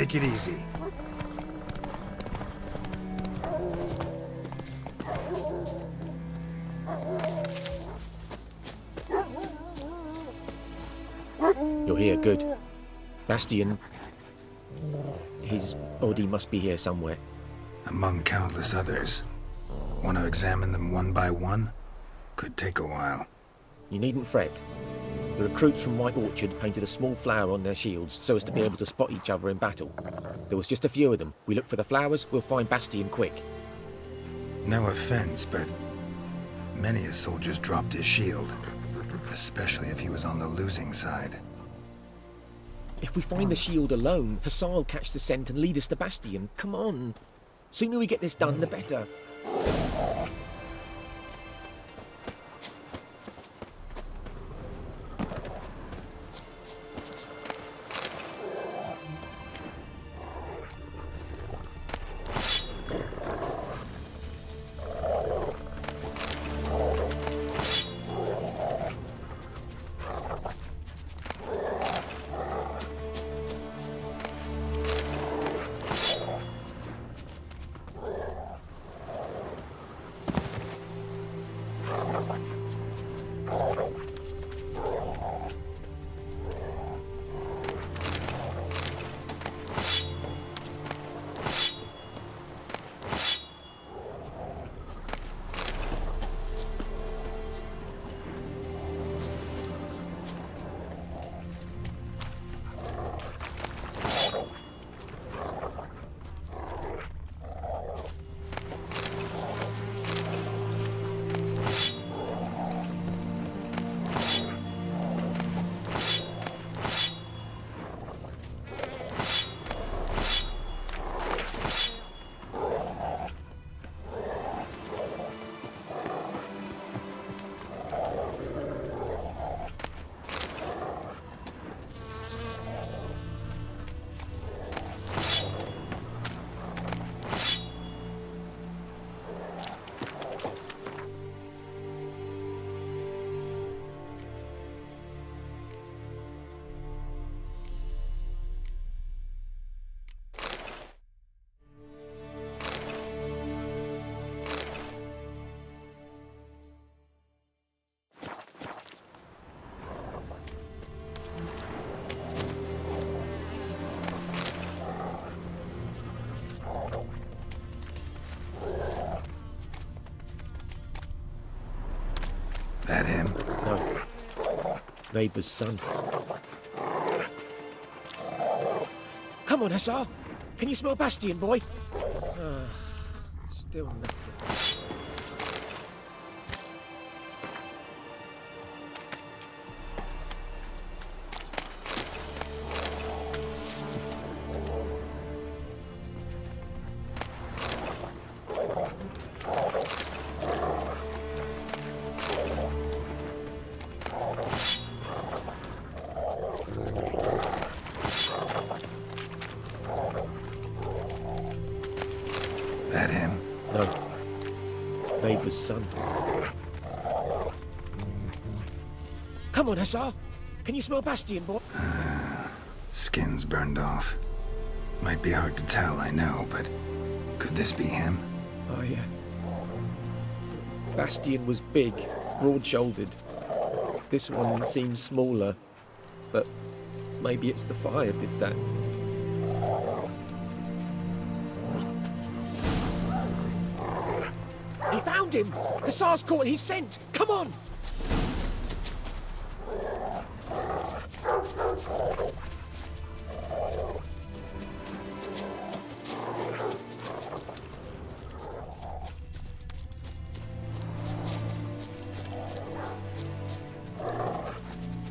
Take it easy. You're here, good. Bastian... his body must be here somewhere. Among countless others. Want to examine them one by one? Could take a while. You needn't fret. The recruits from White Orchard painted a small flower on their shields so as to be able to spot each other in battle. There was just a few of them. We look for the flowers, we'll find Bastian quick. No offense, but many a soldier's dropped his shield. Especially if he was on the losing side. If we find the shield alone, Hassan will catch the scent and lead us to Bastian. Come on. Sooner we get this done, the better. That him? No. Neighbour's son. Come on, Hussar. Can you smell Bastian, boy? Still nothing. That him? No. Neighbour's son. Come on, Hussar. Can you smell Bastian, boy? Skin's burned off. Might be hard to tell, I know, but could this be him? Oh, yeah. Bastian was big, broad-shouldered. This one seems smaller, but maybe it's the fire did that. He found him! Hussar's caught his scent! Come on!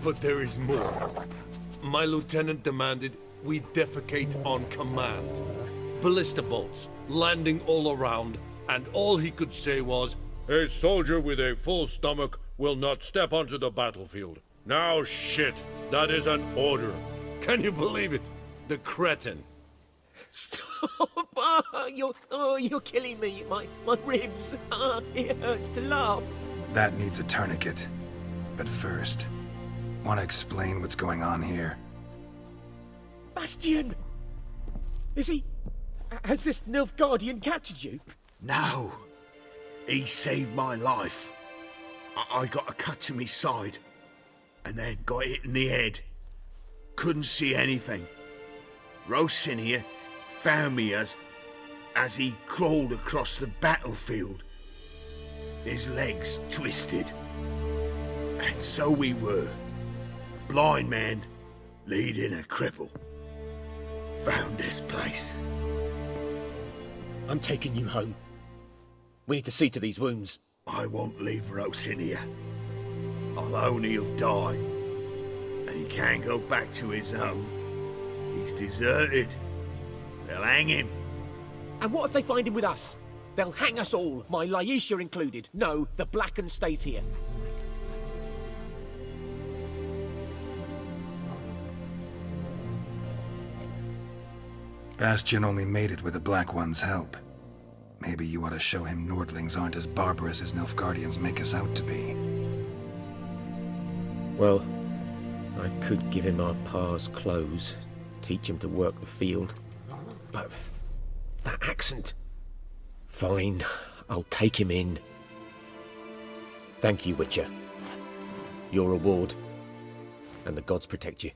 But there is more. My lieutenant demanded we defecate on command. Ballista bolts, landing all around, and all he could say was, "A soldier with a full stomach will not step onto the battlefield." Now shit, that is an order. Can you believe it? The cretin. Stop! You're killing me. My ribs. It hurts to laugh. That needs a tourniquet. But first, want to explain what's going on here? Bastian! Is he... Has this Nilfgaardian captured you? No. He saved my life. I got a cut to my side, and then got hit in the head. Couldn't see anything. Rosinia found me as he crawled across the battlefield. His legs twisted. And so we were. A blind man leading a cripple. Found this place. I'm taking you home. We need to see to these wounds. I won't leave Rosinia. Alone he'll die. And he can't go back to his home. He's deserted. They'll hang him. And what if they find him with us? They'll hang us all, my Laisha included. No, the Blackened stays here. Bastion only made it with the Black One's help. Maybe you ought to show him Nordlings aren't as barbarous as Nilfgaardians make us out to be. Well, I could give him our pa's clothes, teach him to work the field. But that accent... Fine, I'll take him in. Thank you, Witcher. Your reward, and the gods protect you.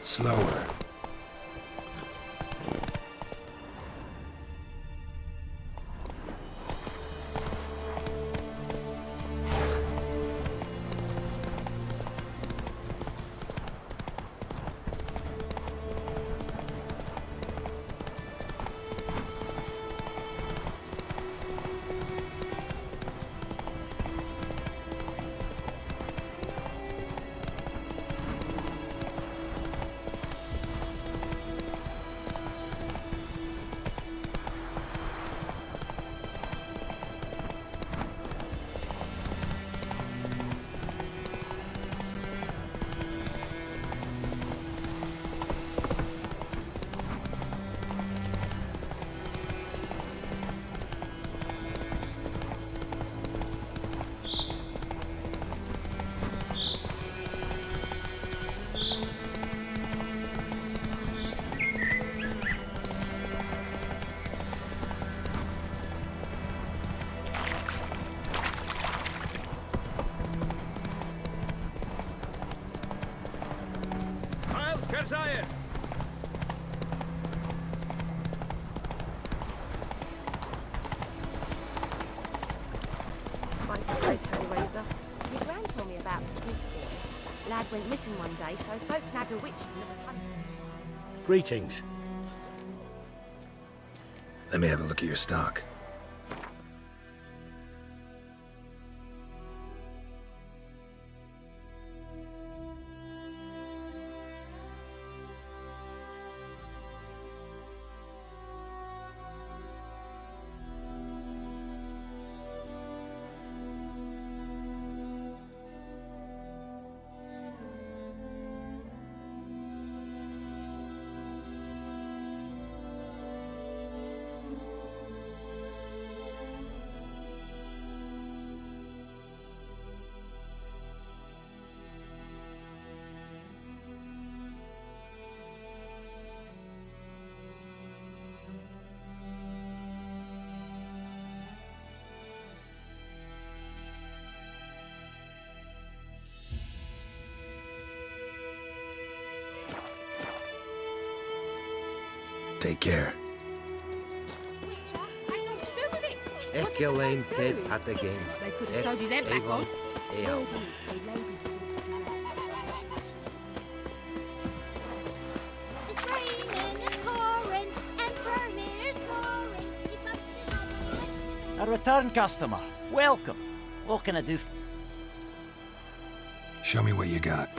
Slower. Sire! I followed Hellraiser. Your gran told me about the Swiss boy. Lad went missing one day, so folk nabbed a witch that was hunting. Greetings. Let me have a look at your stock. Take care. Witcher had nothing to do with it. Echelane Ted at the game. They could have sewed his head back on. Avon. It's raining, it's pouring, and Vermeer's snoring. Keep up to the A return customer. Welcome. What can I do? Show me what you got.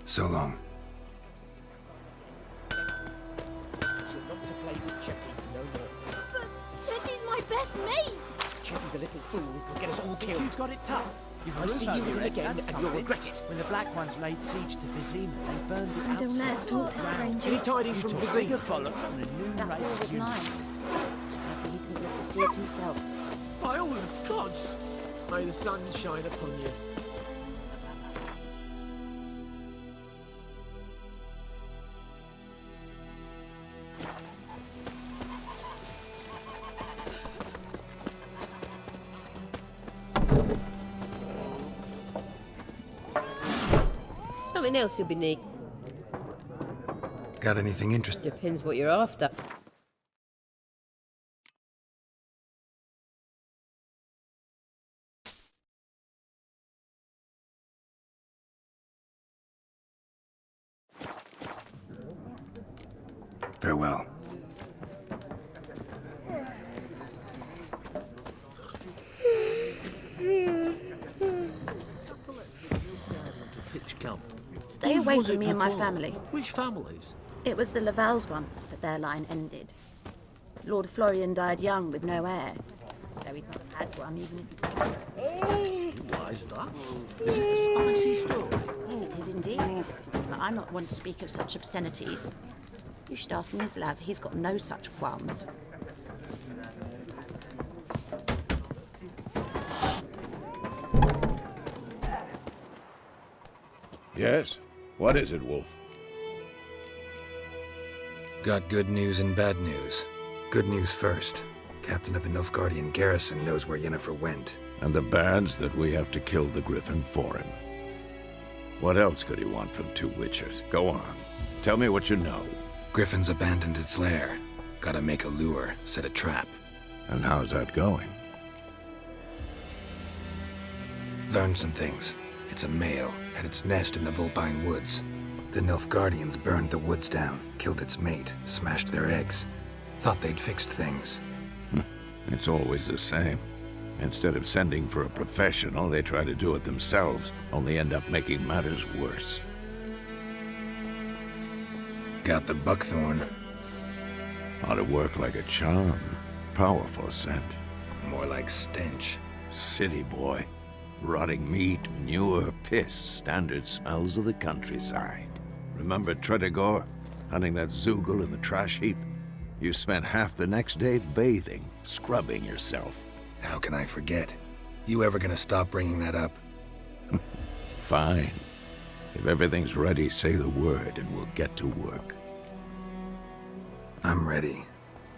So long. You're not to play with Chetty, no more. But Chetty's my best mate. Chetty's a little fool who'll get us all killed. You've got it tough. You've I'll see you with him again, and you'll regret it. When the Black Ones laid siege to Vizima, they burned it out. Don't let us talk to strangers. Any tidings from Bigger Vizima? bollocks than a new That war race was unit. mine. Maybe he didn't live to see it himself. By all the gods! May the sun shine upon you. Something else you'll be needing. Got anything interesting? Depends what you're after. Farewell. Pitch camp. Stay away from me and my family. Which families? It was the Lavals once, but their line ended. Lord Florian died young with no heir. Though he'd not had one even. Why is that? Is it a spicy story? It is indeed. But I'm not one to speak of such obscenities. You should ask Mislav, he's got no such qualms. Yes? What is it, Wolf? Got good news and bad news. Good news first. Captain of the Nilfgaardian garrison knows where Yennefer went. And the bad's that we have to kill the Griffin for him. What else could he want from two witches? Go on. Tell me what you know. Griffin's abandoned its lair. Gotta make a lure, set a trap. And how's that going? Learned some things. It's a male, had its nest in the Vulpine Woods. The Nilfgaardians burned the woods down, killed its mate, smashed their eggs. Thought they'd fixed things. It's always the same. Instead of sending for a professional, they try to do it themselves, only end up making matters worse. Got the buckthorn. Ought to work like a charm. Powerful scent. More like stench. City boy. Rotting meat, manure, piss, standard smells of the countryside. Remember Tredegor? Hunting that Zoogle in the trash heap? You spent half the next day bathing, scrubbing yourself. How can I forget? You ever gonna stop bringing that up? Fine. If everything's ready, say the word and we'll get to work. I'm ready.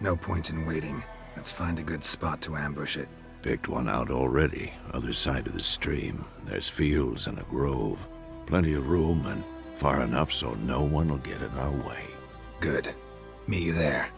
No point in waiting. Let's find a good spot to ambush it. Picked one out already, other side of the stream. There's fields and a grove. Plenty of room and far enough so no one will get in our way. Good. Meet you there.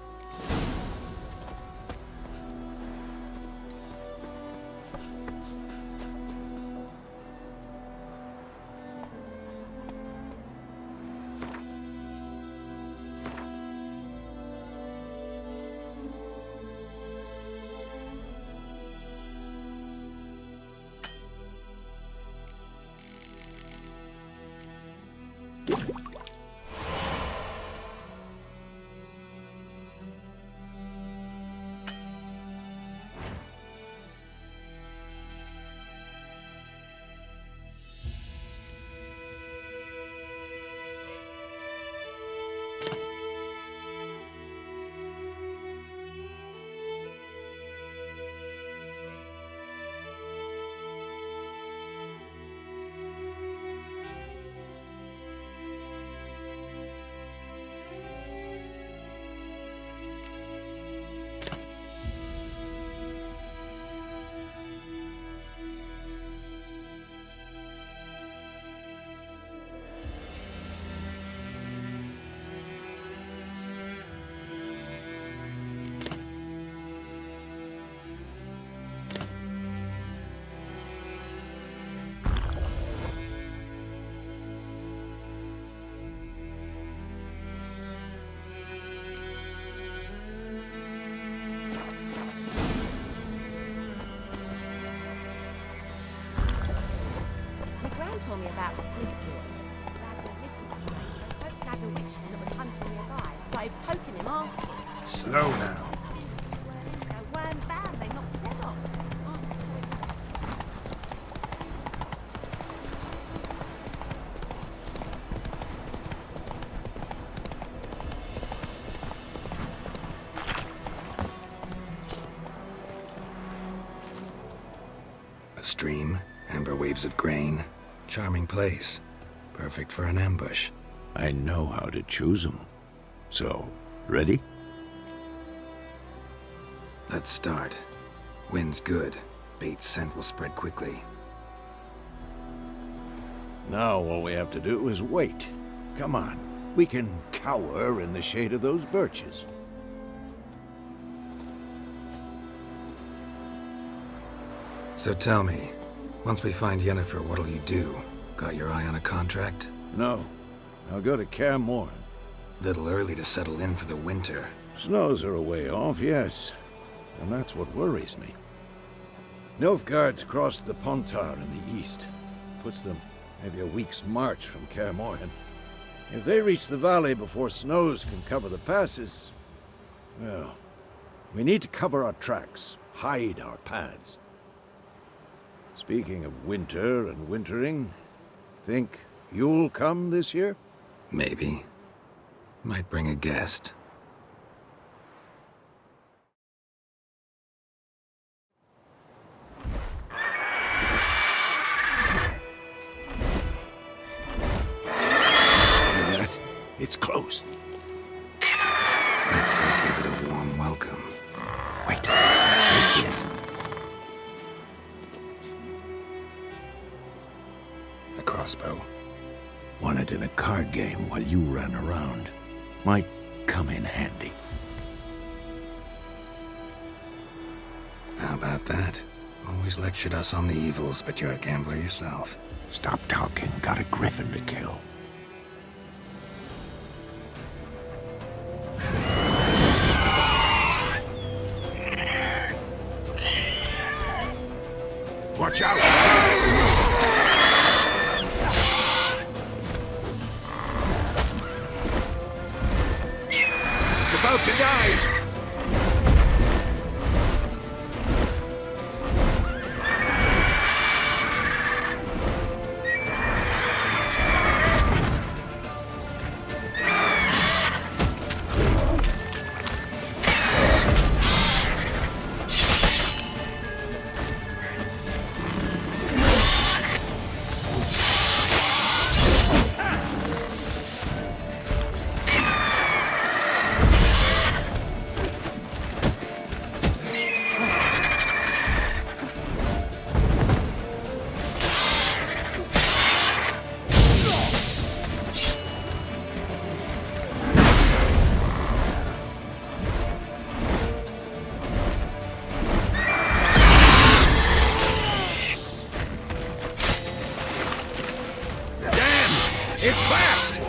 Told me about Smith's boy. Don't nag a witchman that was hunting nearby. Started poking him, asking. Slow now. So wham bam, they knocked his head off. A stream, amber waves of grain. Charming place. Perfect for an ambush. I know how to choose them. So, ready? Let's start. Wind's good. Bait's scent will spread quickly. Now all we have to do is wait. Come on. We can cower in the shade of those birches. So tell me, once we find Yennefer, what'll you do? Got your eye on a contract? No. I'll go to Kaer Morhen. Little early to settle in for the winter. Snows are a way off, yes. And that's what worries me. Nilfgaard's crossed the Pontar in the east. Puts them maybe a week's march from Kaer Morhen. If they reach the valley before snows can cover the passes, well, we need to cover our tracks, hide our paths. Speaking of winter and wintering, think you'll come this year? Maybe. Might bring a guest. Hear that? It's close. Let's go give it a warm welcome. Wait. Take this. A crossbow. Won it in a card game while you ran around. Might come in handy. How about that? Always lectured us on the evils, but you're a gambler yourself. Stop talking. Got a griffin to kill. Watch out! It's about to dive! It's fast!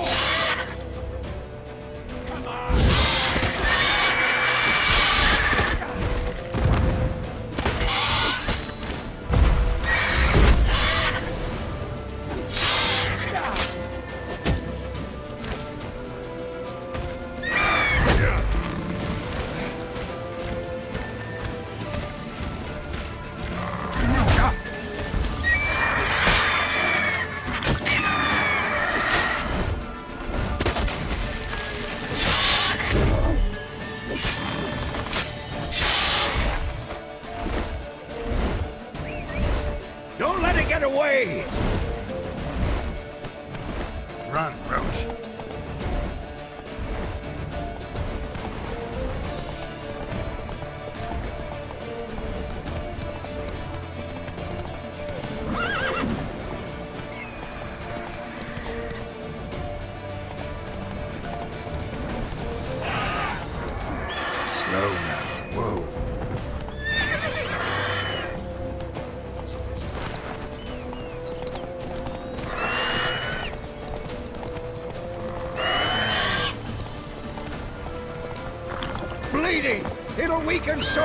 Don't let it get away! Run, Roach. Slow now. Whoa. Bleeding! It'll weaken soon!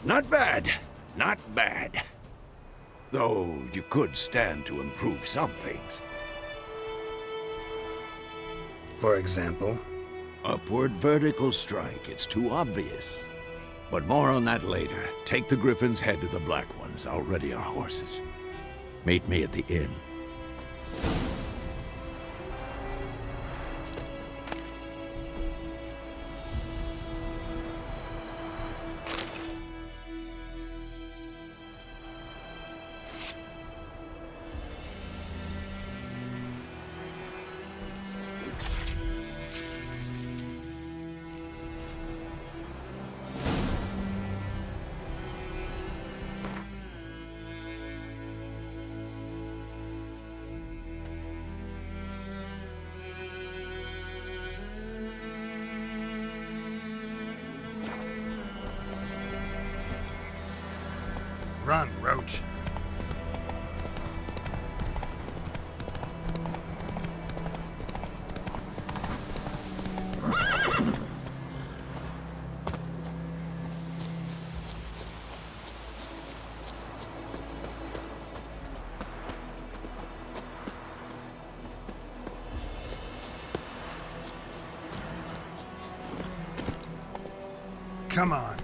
Not bad. Not bad. Though you could stand to improve some things. For example? Upward vertical strike. It's too obvious. But more on that later. Take the Griffin's head to the Black Ones. I'll ready our horses. Meet me at the inn. Run, Roach. Come on.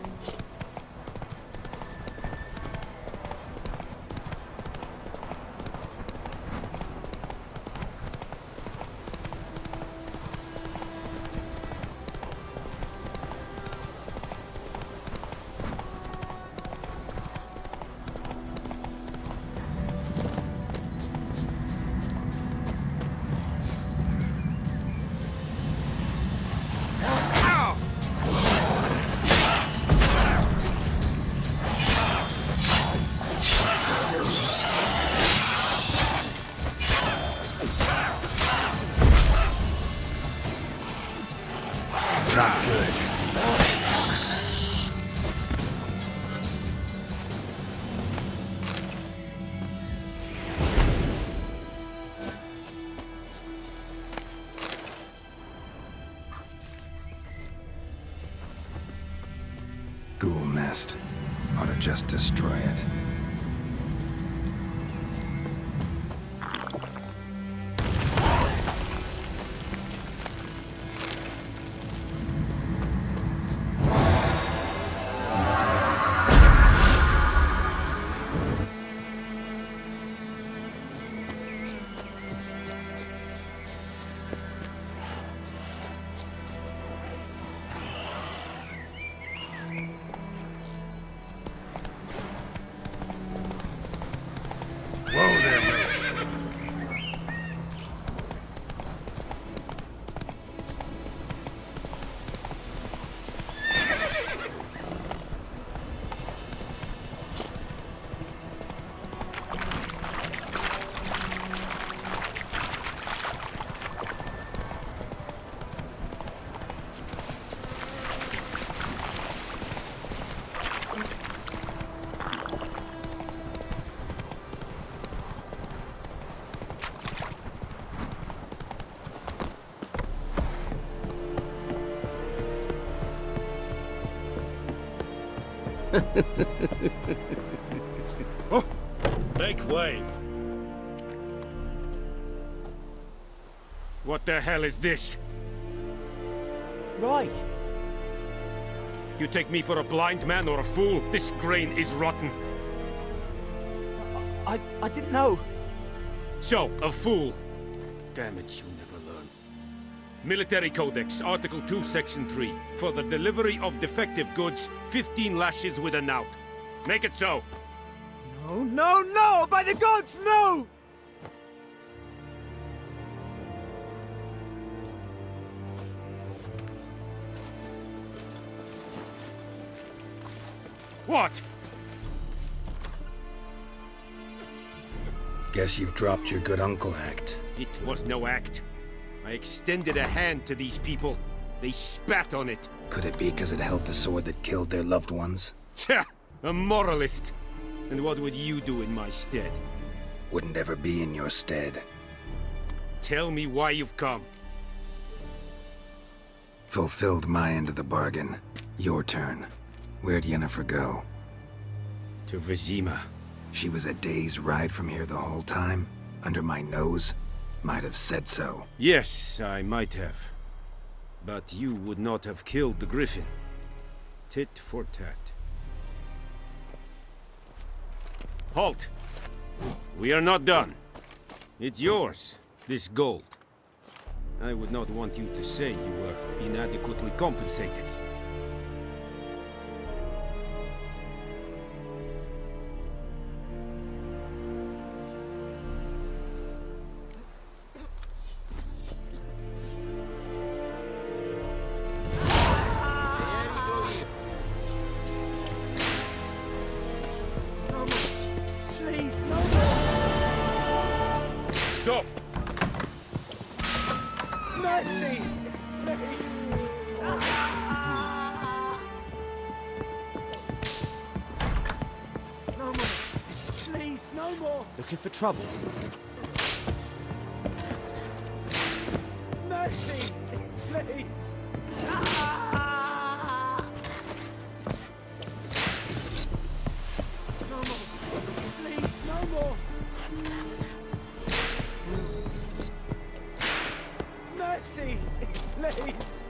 Not good. Ghoul nest. Ought to just destroy it. Whoa there, Rich. Oh, make way. What the hell is this? Right. You take me for a blind man or a fool? This grain is rotten. I didn't know. So, a fool. Damn it, you never learn. Military Codex, Article 2, Section 3. For the delivery of defective goods, 15 lashes with a knout. Make it so. No, no, no! By the gods, no! What? Guess you've dropped your good uncle act. It was no act. I extended a hand to these people. They spat on it. Could it be because it held the sword that killed their loved ones? Tja, a moralist. And what would you do in my stead? Wouldn't ever be in your stead. Tell me why you've come. Fulfilled my end of the bargain. Your turn. Where'd Yennefer go? To Vizima. She was a day's ride from here the whole time? Under my nose? Might have said so. Yes, I might have. But you would not have killed the griffin. Tit for tat. Halt! We are not done. It's yours, this gold. I would not want you to say you were inadequately compensated. Please, no more! Stop! Mercy! Please! No more! Please, no more! Looking for trouble? Mercy! Please! No more! Please, no more! Mercy! Please!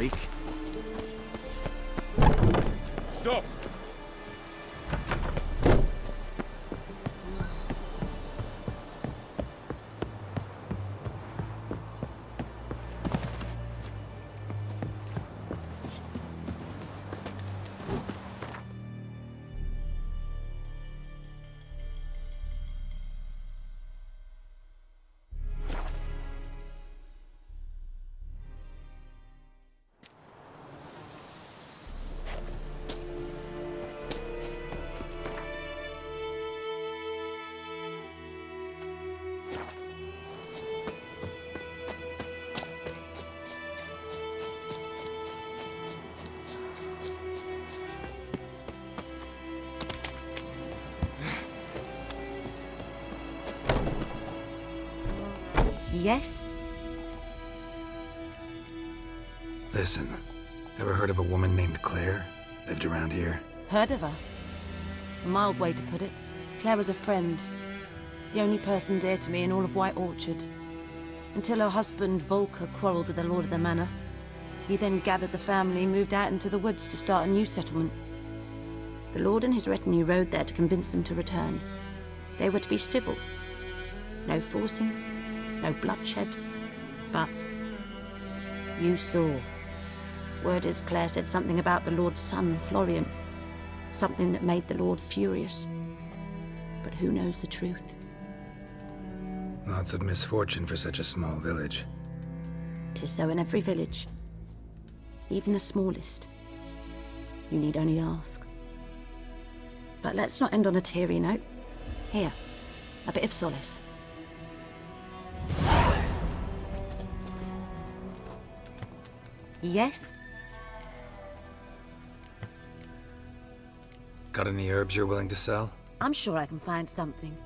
freak. Stop! Yes? Listen, ever heard of a woman named Claire? Lived around here? Heard of her? A mild way to put it. Claire was a friend. The only person dear to me in all of White Orchard. Until her husband, Volker, quarreled with the lord of the manor. He then gathered the family and moved out into the woods to start a new settlement. The lord and his retinue rode there to convince them to return. They were to be civil. No forcing, no bloodshed. But you saw. Word is Claire said something about the lord's son, Florian. Something that made the lord furious. But who knows the truth? Lots of misfortune for such a small village. 'Tis so in every village. Even the smallest. You need only ask. But let's not end on a teary note. Here, a bit of solace. Yes? Got any herbs you're willing to sell? I'm sure I can find something.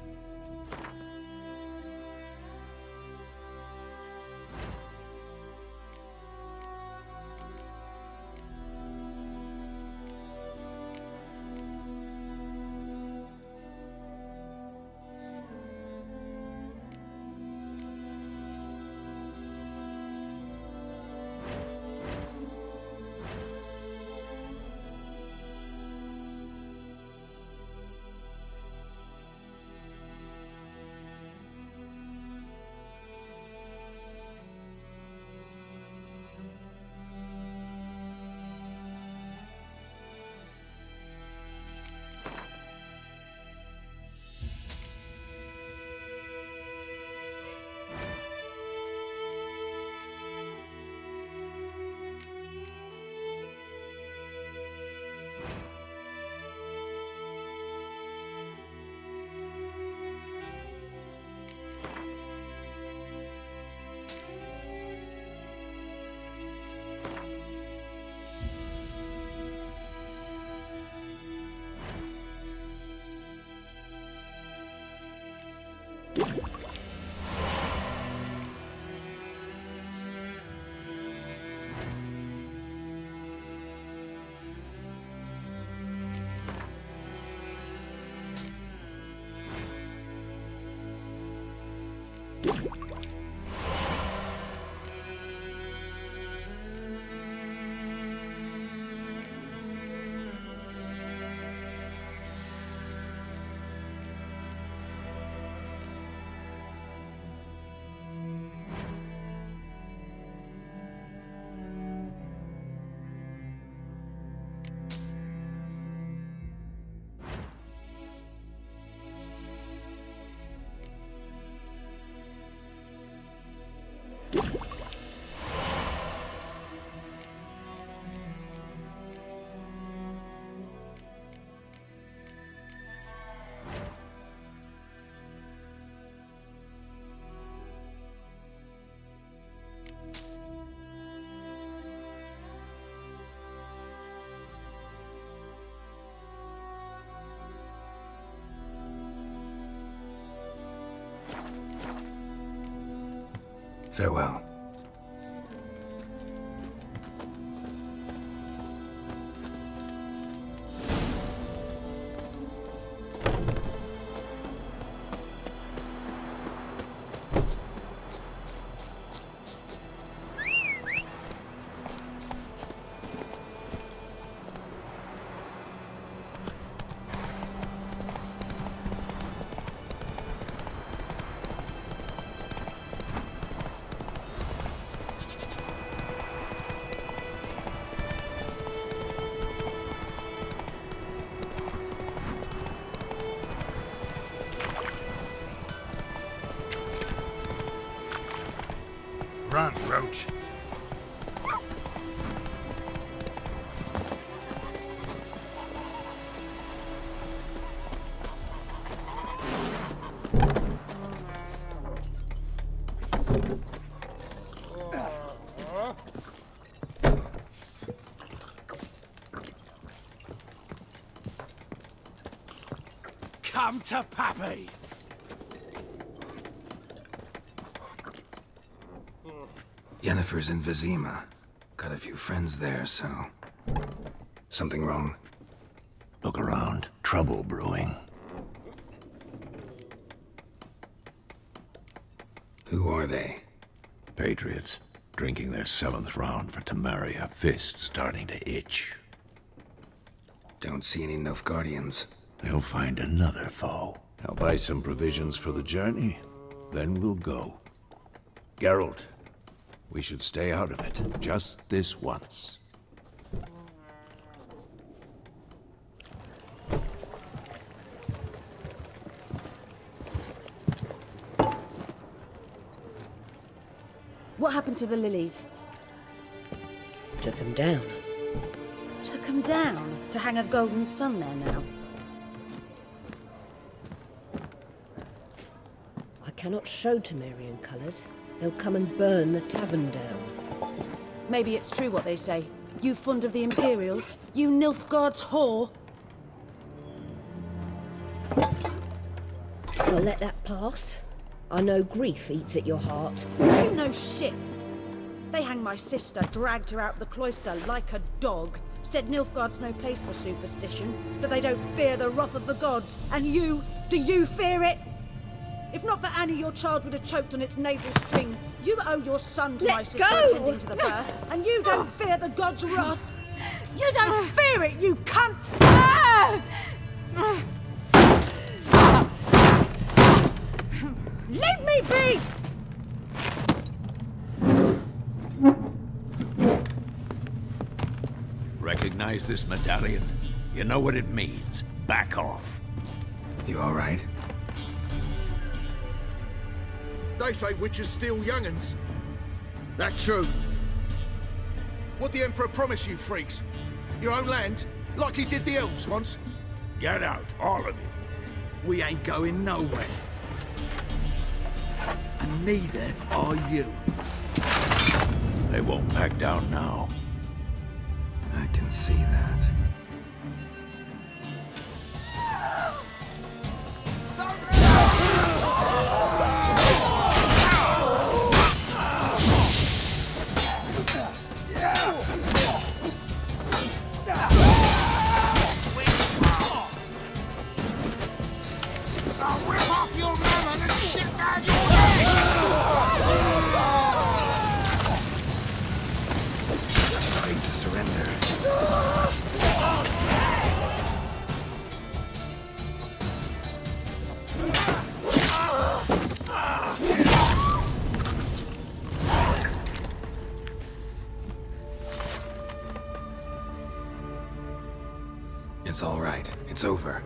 Farewell. Run, Roach. Come to Pappy! Yennefer's in Vizima. Got a few friends there, so... Something wrong? Look around. Trouble brewing. Who are they? Patriots. Drinking their 7th round for Temeria. Fist starting to itch. Don't see any Nilfgaardians. They'll find another foe. I'll buy some provisions for the journey. Then we'll go. Geralt, we should stay out of it. Just this once. What happened to the lilies? Took him down. Took them down to hang a golden sun there now. I cannot show Temerian colours. They'll come and burn the tavern down. Maybe it's true what they say. You fond of the Imperials? You Nilfgaard's whore? I'll let that pass. I know grief eats at your heart. You know shit. They hanged my sister, dragged her out the cloister like a dog. Said Nilfgaard's no place for superstition, that they don't fear the wrath of the gods. And you, do you fear it? If not for Annie, your child would have choked on its navel string. You owe your son to my sister attending to the birth, and you don't fear the gods' wrath. You don't fear it, you cunt! Leave me be! Recognize this medallion? You know what it means. Back off. You all right? They say witches steal young'uns. That true. What the Emperor promised you freaks? Your own land? Like he did the elves once? Get out, all of you. We ain't going nowhere. And neither are you. They won't back down now. I can see that. It's all right. It's over.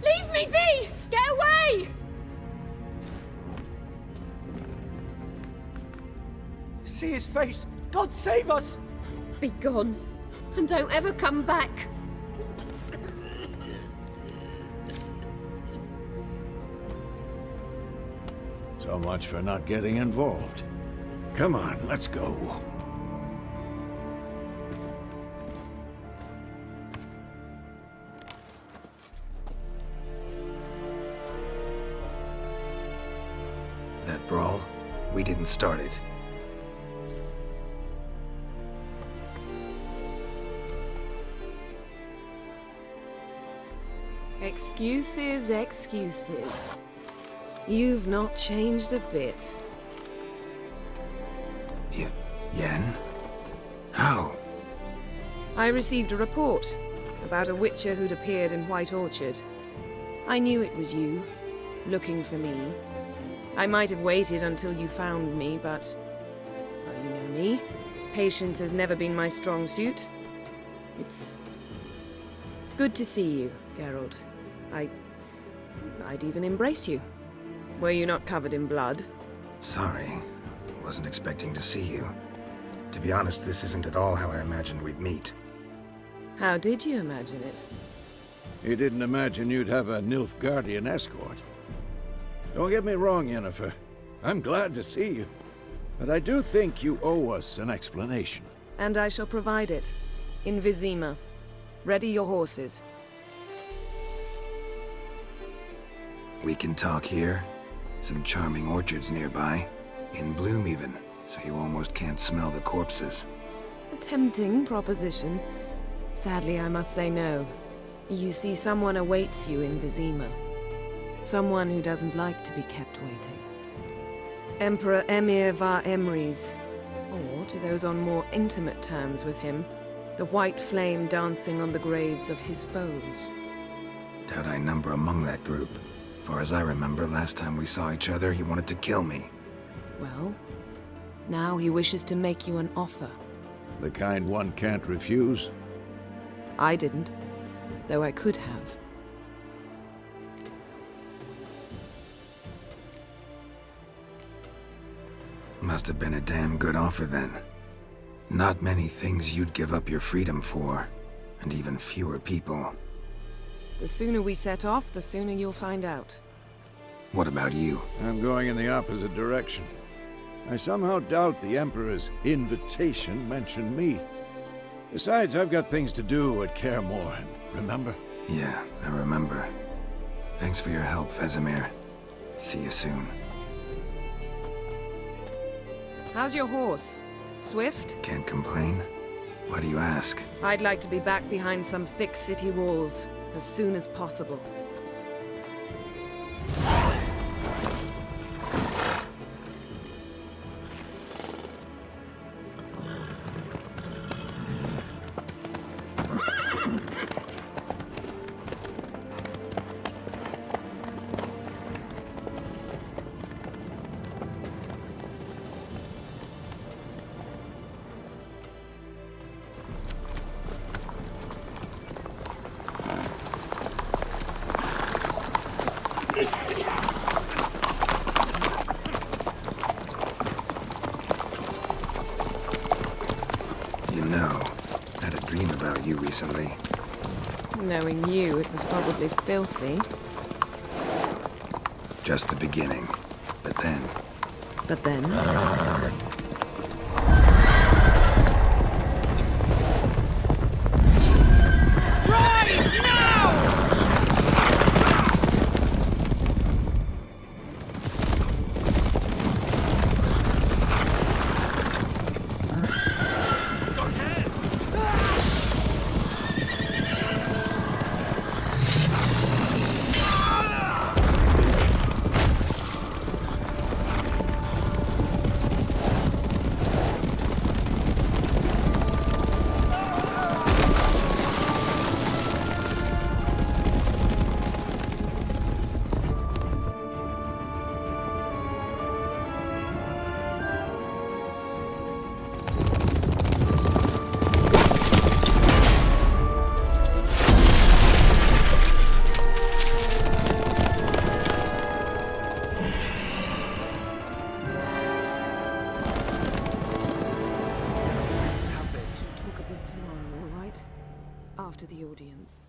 Leave me be! Get away! See his face! God save us! Be gone. And don't ever come back. So much for not getting involved. Come on, let's go. That brawl, we didn't start it. Excuses, excuses. You've not changed a bit. Yen? How? I received a report about a witcher who'd appeared in White Orchard. I knew it was you, looking for me. I might have waited until you found me, but... well, you know me. Patience has never been my strong suit. It's... good to see you, Geralt. I'd even embrace you. Were you not covered in blood? Sorry. Wasn't expecting to see you. To be honest, this isn't at all how I imagined we'd meet. How did you imagine it? You didn't imagine you'd have a Nilfgaardian escort. Don't get me wrong, Yennefer. I'm glad to see you. But I do think you owe us an explanation. And I shall provide it. In Vizima. Ready your horses. We can talk here. Some charming orchards nearby. In bloom even, so you almost can't smell the corpses. A tempting proposition. Sadly, I must say no. You see, someone awaits you in Vizima. Someone who doesn't like to be kept waiting. Emperor Emir var Emrys, or, to those on more intimate terms with him, the white flame dancing on the graves of his foes. Doubt I number among that group. Far as I remember, last time we saw each other, he wanted to kill me. Well, now he wishes to make you an offer. The kind one can't refuse? I didn't, though I could have. Must have been a damn good offer then. Not many things you'd give up your freedom for, and even fewer people. The sooner we set off, the sooner you'll find out. What about you? I'm going in the opposite direction. I somehow doubt the Emperor's invitation mentioned me. Besides, I've got things to do at Kaer Morhen, remember? Yeah, I remember. Thanks for your help, Vesemir. See you soon. How's your horse? Swift? Can't complain. Why do you ask? I'd like to be back behind some thick city walls as soon as possible. Recently. Knowing you, it was probably filthy. Just the beginning. But then... But then? After the audience.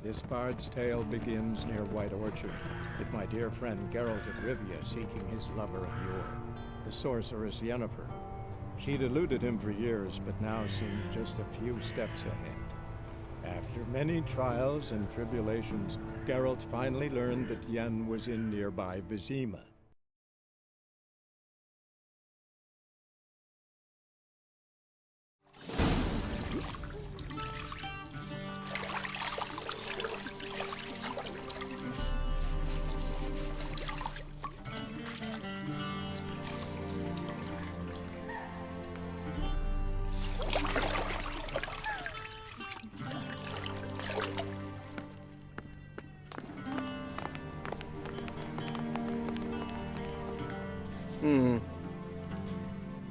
This bard's tale begins near White Orchard, with my dear friend Geralt of Rivia seeking his lover of yore, the sorceress Yennefer. She'd eluded him for years, but now seemed just a few steps ahead. After many trials and tribulations, Geralt finally learned that Yen was in nearby Vizima.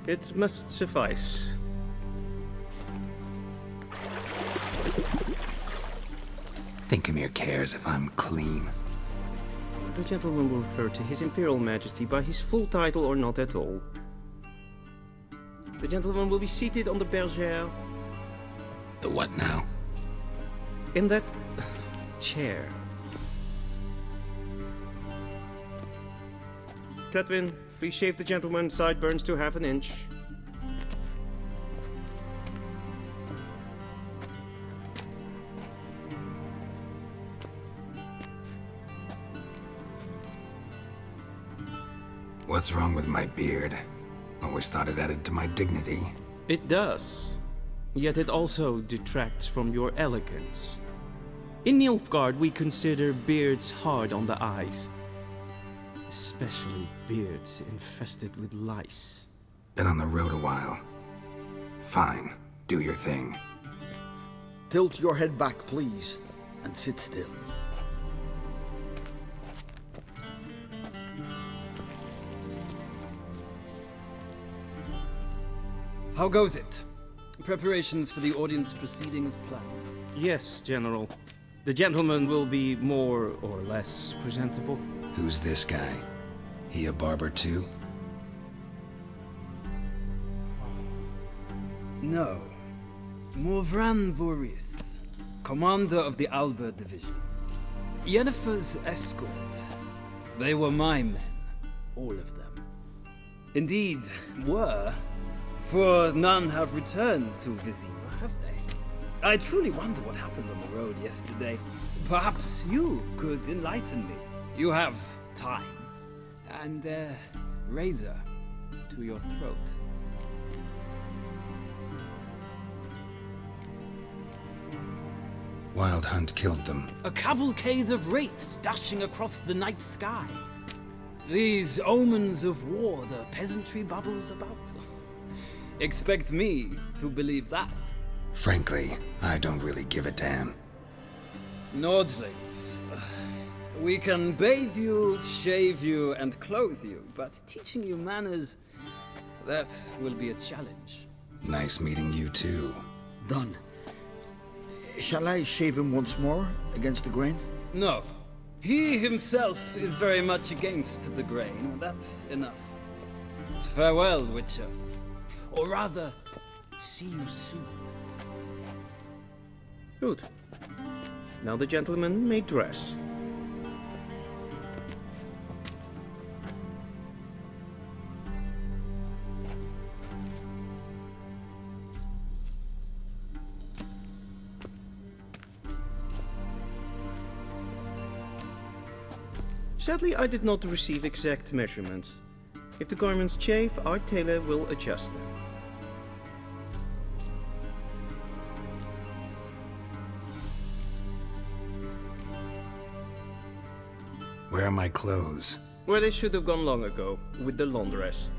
It must suffice. Think Emir cares if I'm clean? The gentleman will refer to His Imperial Majesty by his full title or not at all. The gentleman will be seated on the bergère. The what now? In that chair. Tetwin, please shave the gentleman's sideburns to half an inch. What's wrong with my beard? Always thought it added to my dignity. It does. Yet it also detracts from your elegance. In Nilfgaard, we consider beards hard on the eyes. Especially beards infested with lice. Been on the road a while. Fine, do your thing. Tilt your head back, please, and sit still. How goes it? Preparations for the audience proceeding as planned? Yes, General. The gentleman will be more or less presentable. Who's this guy? He a barber too? No. Morvran Voris, commander of the Alba Division. Yennefer's escort. They were my men. All of them. Indeed, were. For none have returned to Vizima, have they? I truly wonder what happened on the road yesterday. Perhaps you could enlighten me. You have time. And a razor to your throat. Wild Hunt killed them. A cavalcade of wraiths dashing across the night sky. These omens of war the peasantry bubbles about. Expect me to believe that. Frankly, I don't really give a damn. Nordlings. We can bathe you, shave you, and clothe you, but teaching you manners, that will be a challenge. Nice meeting you too. Done. Shall I shave him once more, against the grain? No. He himself is very much against the grain. That's enough. Farewell, Witcher. Or rather, see you soon. Good. Now the gentleman may dress. Sadly, I did not receive exact measurements. If the garments chafe, our tailor will adjust them. Where are my clothes? Where they should have gone long ago, with the laundress.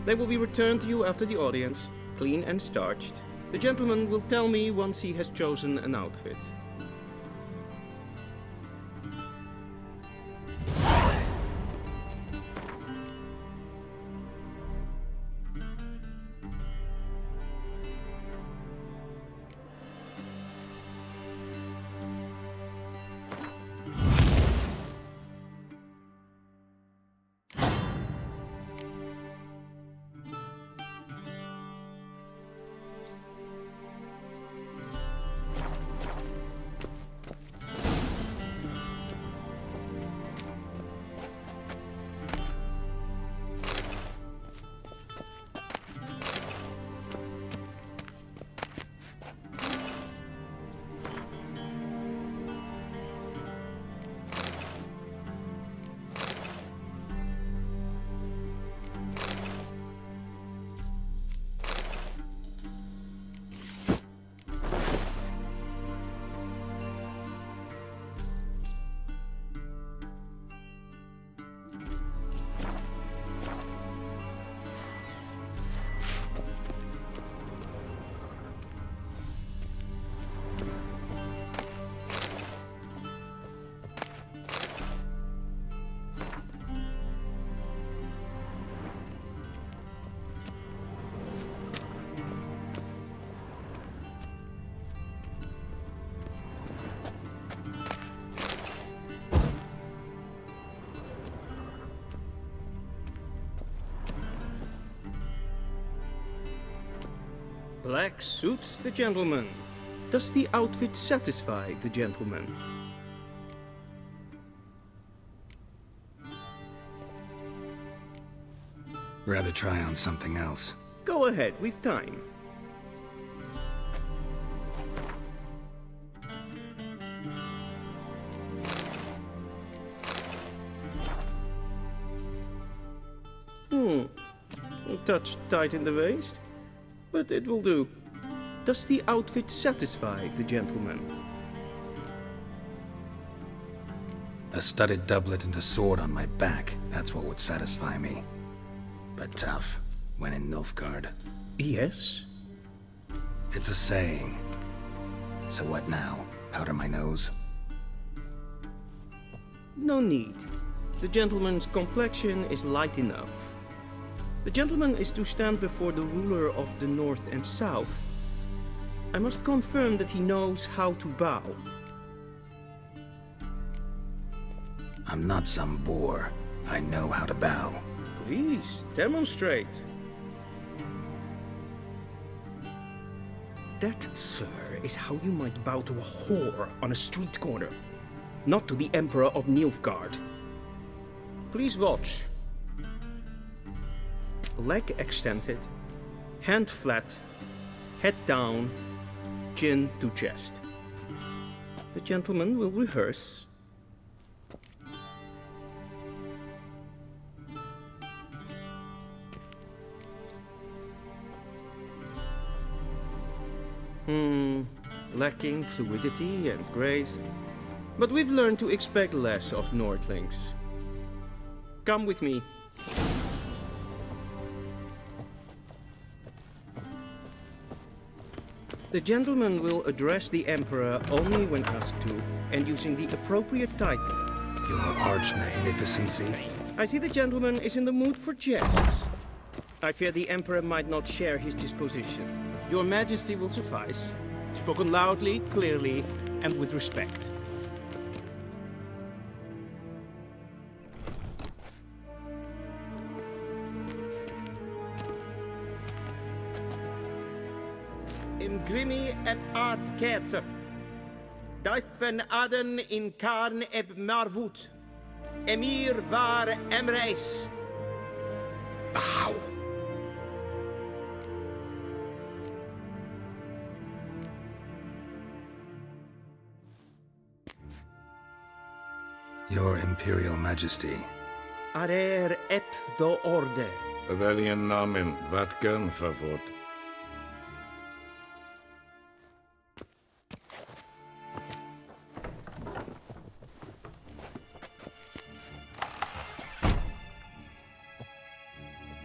They will be returned to you after the audience, clean and starched. The gentleman will tell me once he has chosen an outfit. Black suits the gentleman. Does the outfit satisfy the gentleman? Rather try on something else. Go ahead, we've time. A touch tight in the waist, but it will do. Does the outfit satisfy the gentleman? A studded doublet and a sword on my back, that's what would satisfy me. But tough, when in Nilfgaard. Yes? It's a saying. So what now? Powder my nose? No need. The gentleman's complexion is light enough. The gentleman is to stand before the ruler of the North and South. I must confirm that he knows how to bow. I'm not some boor. I know how to bow. Please, demonstrate. That, sir, is how you might bow to a whore on a street corner, not to the Emperor of Nilfgaard. Please watch. Leg extended, hand flat, head down, chin to chest. The gentleman will rehearse. Lacking fluidity and grace. But we've learned to expect less of Nordlings. Come with me. The gentleman will address the Emperor only when asked to, and using the appropriate title. Your arch magnificency. I see the gentleman is in the mood for jests. I fear the Emperor might not share his disposition. Your Majesty will suffice. Spoken loudly, clearly, and with respect. Im grimi et art ketzer. Duifen aden in karn eb marvut. Emir var emreis. Bow. Your Imperial Majesty. Arer ep do orde. Veljen namen, vatken favot.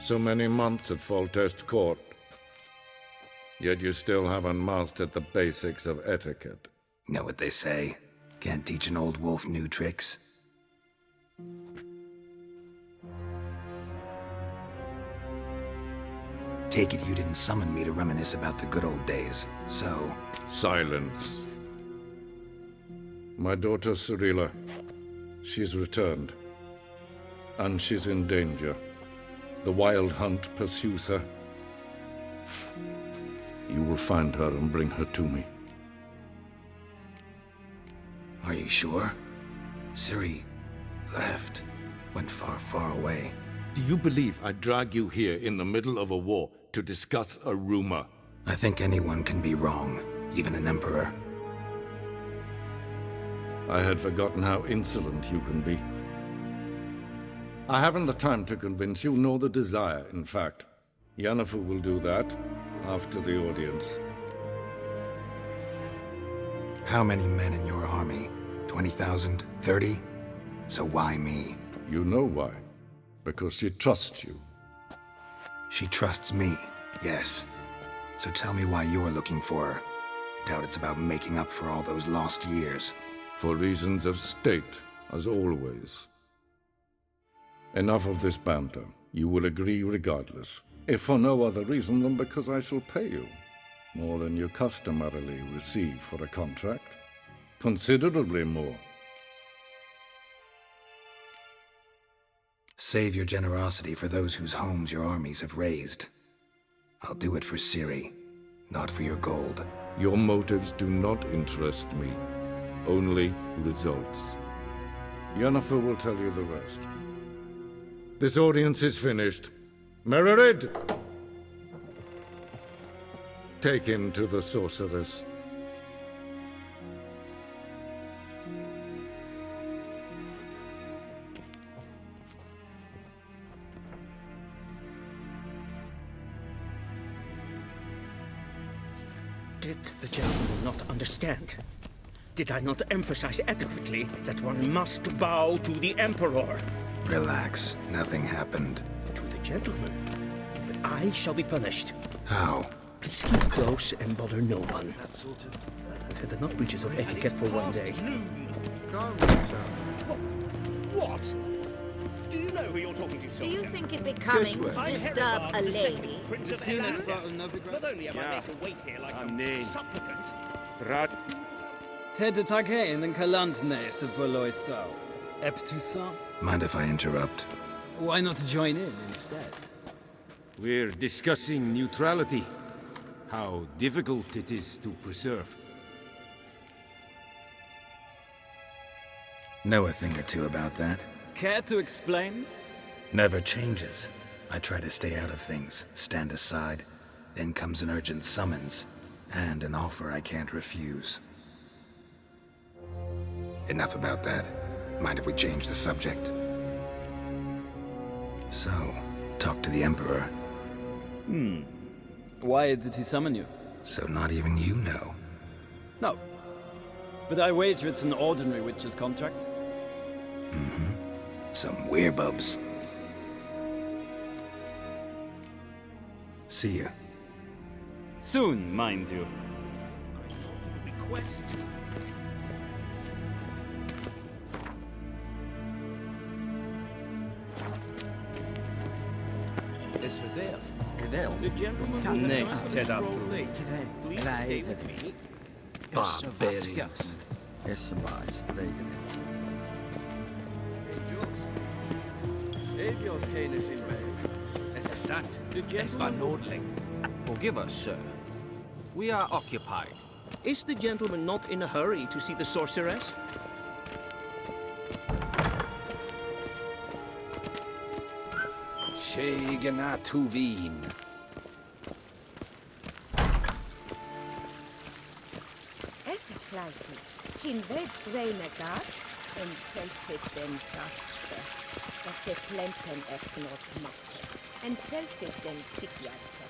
So many months at Foltest Court. Yet you still haven't mastered the basics of etiquette. Know what they say? Can't teach an old wolf new tricks. Take it you didn't summon me to reminisce about the good old days, so... Silence. My daughter Cyrilla, she's returned. And she's in danger. The Wild Hunt pursues her. You will find her and bring her to me. Are you sure? Ciri left. Went far, far away. Do you believe I'd drag you here in the middle of a war to discuss a rumor? I think anyone can be wrong, even an emperor. I had forgotten how insolent you can be. I haven't the time to convince you, nor the desire, in fact. Yennefer will do that after the audience. How many men in your army? 20,000? 30? So why me? You know why. Because she trusts you. She trusts me, yes. So tell me why you're looking for her. Doubt it's about making up for all those lost years. For reasons of state, as always. Enough of this banter. You will agree regardless. If for no other reason than because I shall pay you. More than you customarily receive for a contract. Considerably more. Save your generosity for those whose homes your armies have razed. I'll do it for Ciri. not for your gold. Your motives do not interest me. Only results. Yennefer will tell you the rest. This audience is finished. Mererid! Take him to the sorceress. Did the gentleman not understand? Did I not emphasize adequately that one must bow to the Emperor? Relax. Nothing happened. To the gentleman. But I shall be punished. How? Please keep close and bother no one. I've had enough breaches of etiquette for one day. Calm yourself. What? Do you know who you're talking to, soldier? Do you think it becoming to disturb a lady? Not only am I made to wait here like some supplicant. Ted Takein and Kalantnes of Valoisau. Eptusa? Mind if I interrupt? Why not join in instead? We're discussing neutrality. How difficult it is to preserve. Know a thing or two about that? Care to explain? Never changes. I try to stay out of things, stand aside. Then comes an urgent summons, and an offer I can't refuse. Enough about that. Mind if we change the subject? So, talk to the Emperor. Why did he summon you? So not even you know. No. But I wager it's an ordinary witch's contract. Mm-hmm. Some werebubs. See ya. Soon, mind you. Request. The gentleman Next, Ted up to Please stay with me. Barbarians. Forgive us, sir. We are occupied. Is the gentleman not in a hurry to see the sorceress? Tuvin. Esseklaiti, kinved renegat, en selfit den krafte, og se plenten eknot matte, en selfit den sikjarte.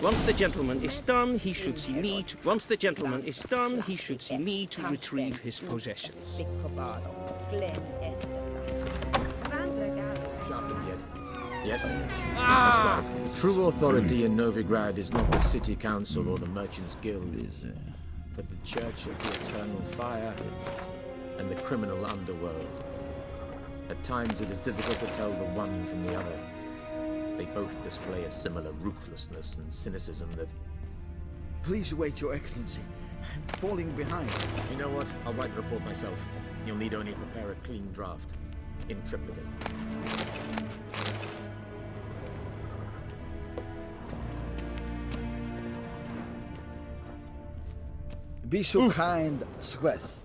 Once the gentleman is done, he should see me to... Once the gentleman is done, he should see me to retrieve his possessions. Yes? That's right. True authority in Novigrad is not the city council or the merchants' guild, but the Church of the Eternal Fire and the criminal underworld. At times it is difficult to tell the one from the other. They both display a similar ruthlessness and cynicism that... Please wait, Your Excellency. I'm falling behind. You know what? I'll write the report myself. You'll need only prepare a clean draft. In triplicate. Be so kind, Squess.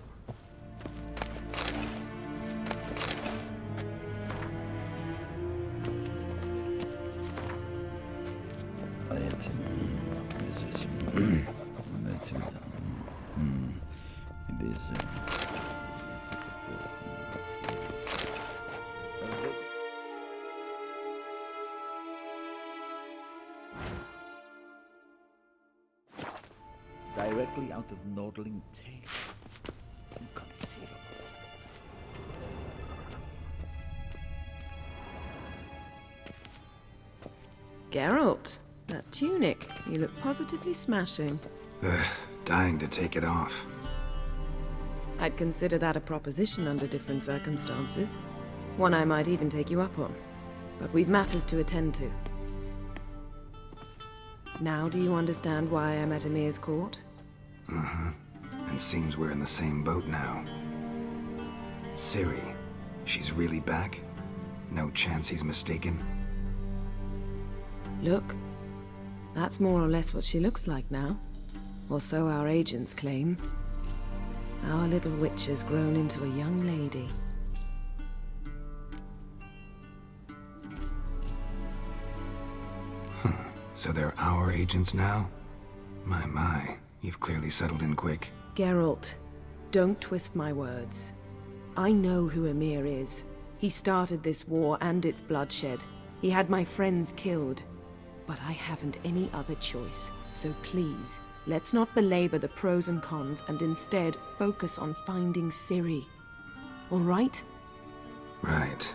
Directly out of Nordling tales. Inconceivable. Geralt, that tunic. You look positively smashing. Dying to take it off. I'd consider that a proposition under different circumstances. One I might even take you up on. But we've matters to attend to. Now do you understand why I'm at Emir's court? And seems we're in the same boat now. Ciri, she's really back? No chance he's mistaken? Look, That's more or less what she looks like now. Or so our agents claim. Our little witch has grown into a young lady. So they're our agents now? My, you've clearly settled in quick. Geralt, don't twist my words. I know who Emir is. He started this war and its bloodshed. He had my friends killed. But I haven't any other choice. So please, let's not belabor the pros and cons and instead focus on finding Ciri. All right? Right.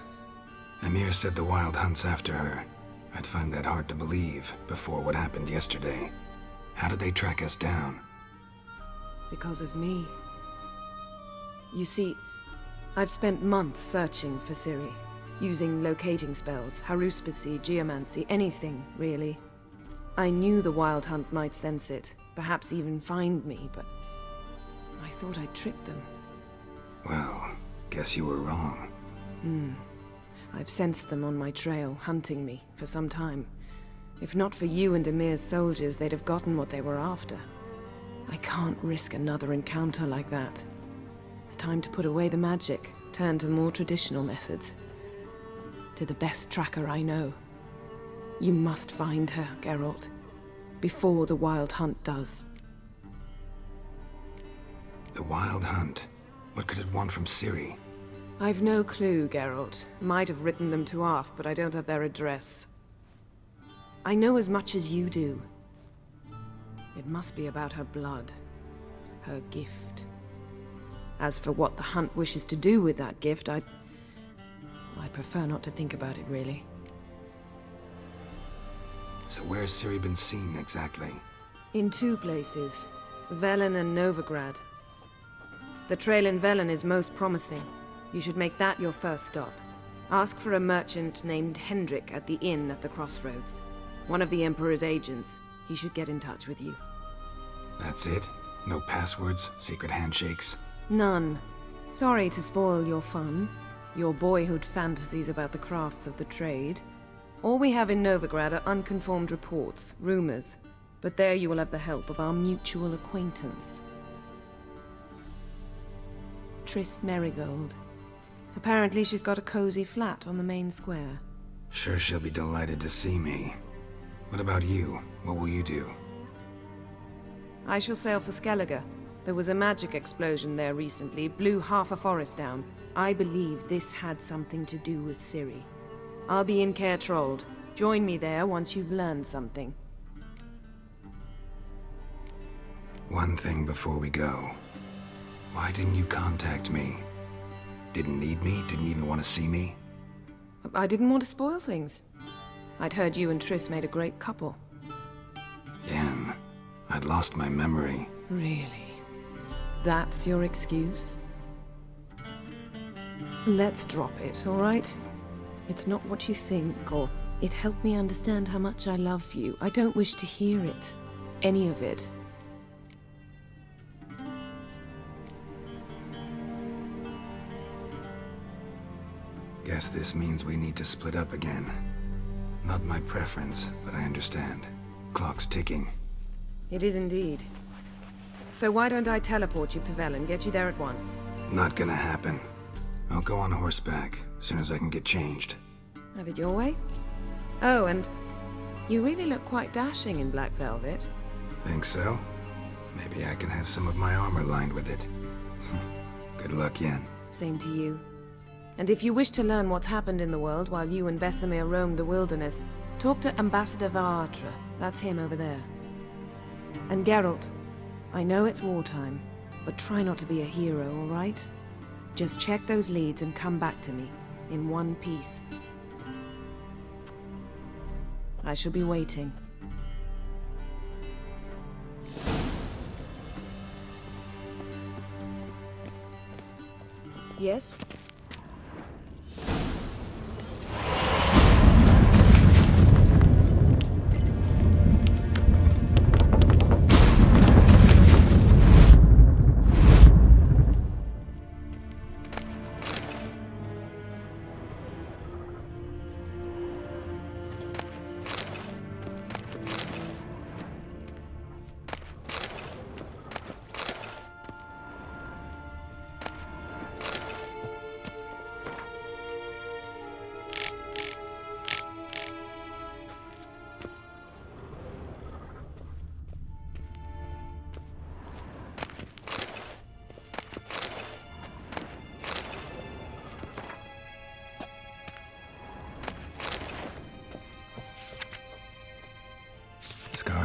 Emir said the Wild Hunt's after her. I'd find that hard to believe before what happened yesterday. How did they track us down? Because of me. You see, I've spent months searching for Ciri, using locating spells, haruspicy, geomancy, anything, really. I knew the Wild Hunt might sense it, perhaps even find me, but I thought I'd tricked them. Well, guess you were wrong. I've sensed them on my trail, hunting me, for some time. If not for you and Emir's soldiers, they'd have gotten what they were after. I can't risk another encounter like that. It's time to put away the magic, turn to more traditional methods. To the best tracker I know. You must find her, Geralt, before the Wild Hunt does. The Wild Hunt? What could it want from Ciri? I've no clue, Geralt. Might have written them to ask, but I don't have their address. I know as much as you do. It must be about her blood. Her gift. As for what the Hunt wishes to do with that gift, I'd prefer not to think about it, really. So where's Ciri been seen, exactly? In 2 places. Velen and Novigrad. The trail in Velen is most promising. You should make that your first stop. Ask for a merchant named Hendrik at the inn at the crossroads. One of the Emperor's agents. He should get in touch with you. That's it? No passwords, secret handshakes? None. Sorry to spoil your fun, your boyhood fantasies about the crafts of the trade. All we have in Novigrad are unconfirmed reports, rumors. But there you will have the help of our mutual acquaintance. Triss Merigold. Apparently she's got a cozy flat on the main square. Sure she'll be delighted to see me. What about you? What will you do? I shall sail for Skellige. There was a magic explosion there recently, blew half a forest down. I believe this had something to do with Ciri. I'll be in Caer Trold. Join me there once you've learned something. One thing before we go. Why didn't you contact me? Didn't need me? Didn't even want to see me? I didn't want to spoil things. I'd heard you and Triss made a great couple. Yen, I'd lost my memory. Really? That's your excuse? Let's drop it, all right? It's not what you think, or it helped me understand how much I love you. I don't wish to hear it. Any of it. Guess this means we need to split up again. Not my preference, but I understand. Clock's ticking. It is indeed. So why don't I teleport you to Velen, get you there at once? Not gonna happen. I'll go on horseback, as soon as I can get changed. Have it your way? Oh, and you really look quite dashing in black velvet. Think so? Maybe I can have some of my armor lined with it. Good luck, Yen. Same to you. And if you wish to learn what's happened in the world while you and Vesemir roamed the wilderness, talk to Ambassador Varatra. That's him over there. And Geralt, I know it's wartime, but try not to be a hero, all right? Just check those leads and come back to me, in one piece. I shall be waiting. Yes?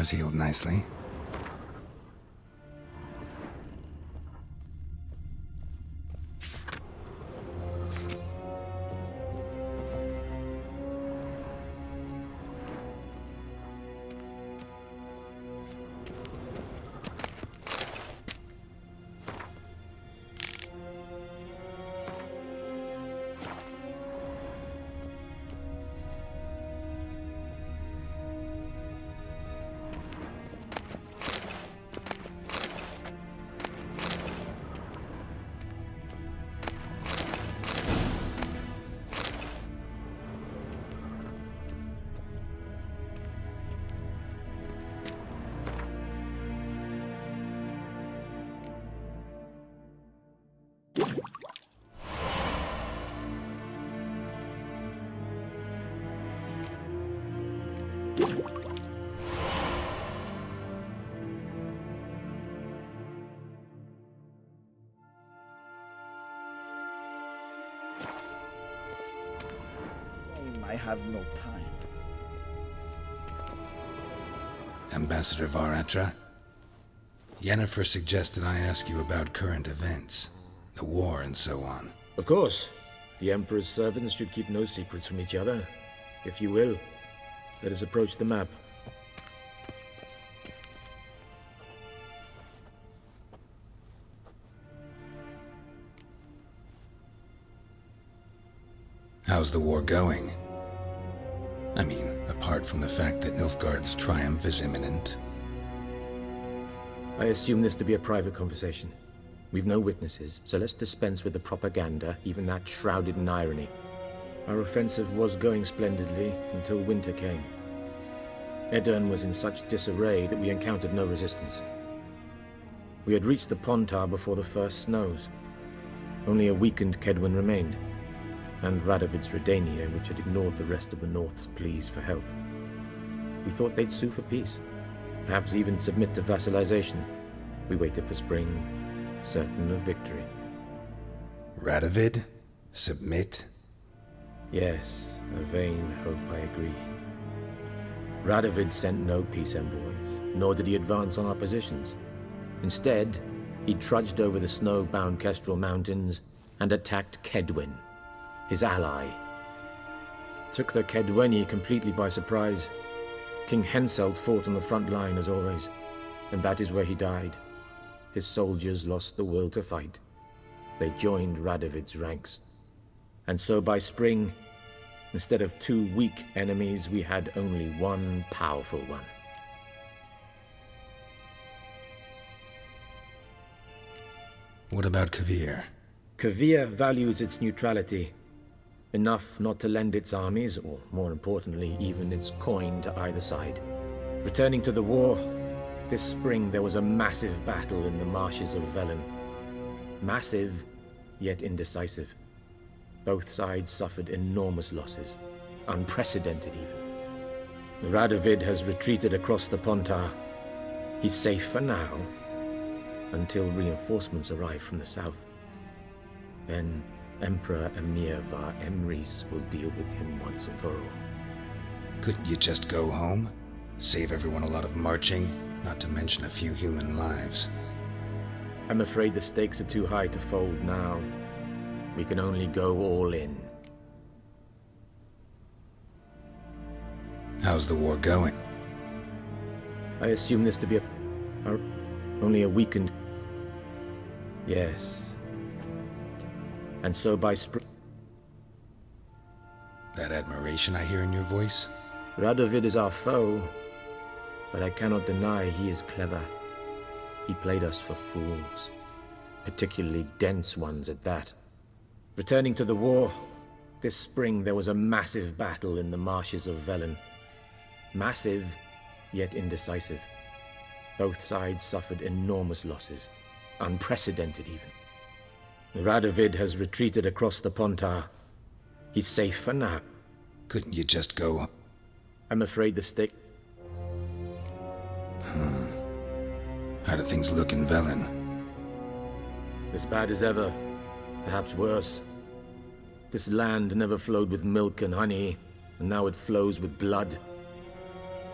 Scars healed nicely. I have no time. Ambassador Varatra, Yennefer suggested I ask you about current events, the war and so on. Of course. The Emperor's servants should keep no secrets from each other. If you will, let us approach the map. How's the war going? I mean, apart from the fact that Nilfgaard's triumph is imminent. I assume this to be a private conversation. We've no witnesses, so let's dispense with the propaganda, even that shrouded in irony. Our offensive was going splendidly until winter came. Edirn was in such disarray that we encountered no resistance. We had reached the Pontar before the first snows. Only a weakened Kedwen remained, and Radovid's Redania, which had ignored the rest of the North's pleas for help. We thought they'd sue for peace, perhaps even submit to vassalization. We waited for spring, certain of victory. Radovid? Submit? Yes, a vain hope, I agree. Radovid sent no peace envoys, nor did he advance on our positions. Instead, he trudged over the snow-bound Kestrel Mountains and attacked Kedwen, his ally. Took the Kedweni completely by surprise. King Henselt fought on the front line as always, and that is where he died. His soldiers lost the will to fight. They joined Radovid's ranks. And so by spring, instead of 2 weak enemies, we had only one powerful one. What about Kavir? Kavir values its neutrality, enough not to lend its armies, or more importantly, even its coin to either side. Returning to the war, this spring there was a massive battle in the marshes of Velen. Massive, yet indecisive. Both sides suffered enormous losses, unprecedented even. Radovid has retreated across the Pontar. He's safe for now, until reinforcements arrive from the south. Then Emperor Emir var Emrys will deal with him once and for all. Couldn't you just go home? Save everyone a lot of marching, not to mention a few human lives. I'm afraid the stakes are too high to fold now. We can only go all in. How's the war going? I assume this to be only a weakened... Yes. And so by spring... That admiration I hear in your voice? Radovid is our foe, but I cannot deny he is clever. He played us for fools, particularly dense ones at that. Returning to the war, this spring there was a massive battle in the marshes of Velen. Massive, yet indecisive. Both sides suffered enormous losses, unprecedented even. Radovid has retreated across the Pontar. He's safe for now. Couldn't you just go? I'm afraid the stick... How do things look in Velen? As bad as ever, perhaps worse. This land never flowed with milk and honey, and now it flows with blood.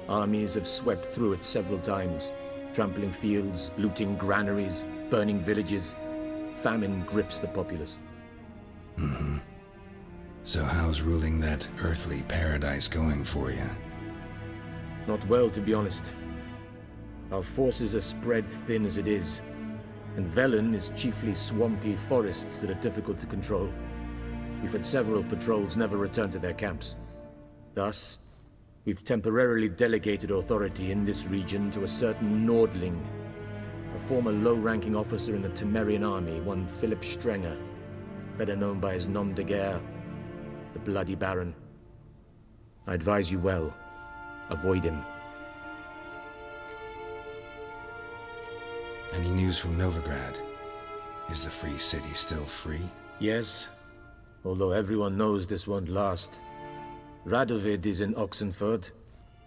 Armies have swept through it several times, trampling fields, looting granaries, burning villages. Famine grips the populace. Mm-hmm. So how's ruling that earthly paradise going for you? Not well, to be honest. Our forces are spread thin as it is, and Velen is chiefly swampy forests that are difficult to control. We've had several patrols never return to their camps. Thus, we've temporarily delegated authority in this region to a certain Nordling, a former low-ranking officer in the Temerian army, one Philip Strenger, better known by his nom de guerre, the Bloody Baron. I advise you well. Avoid him. Any news from Novigrad? Is the free city still free? Yes, although everyone knows this won't last. Radovid is in Oxenford,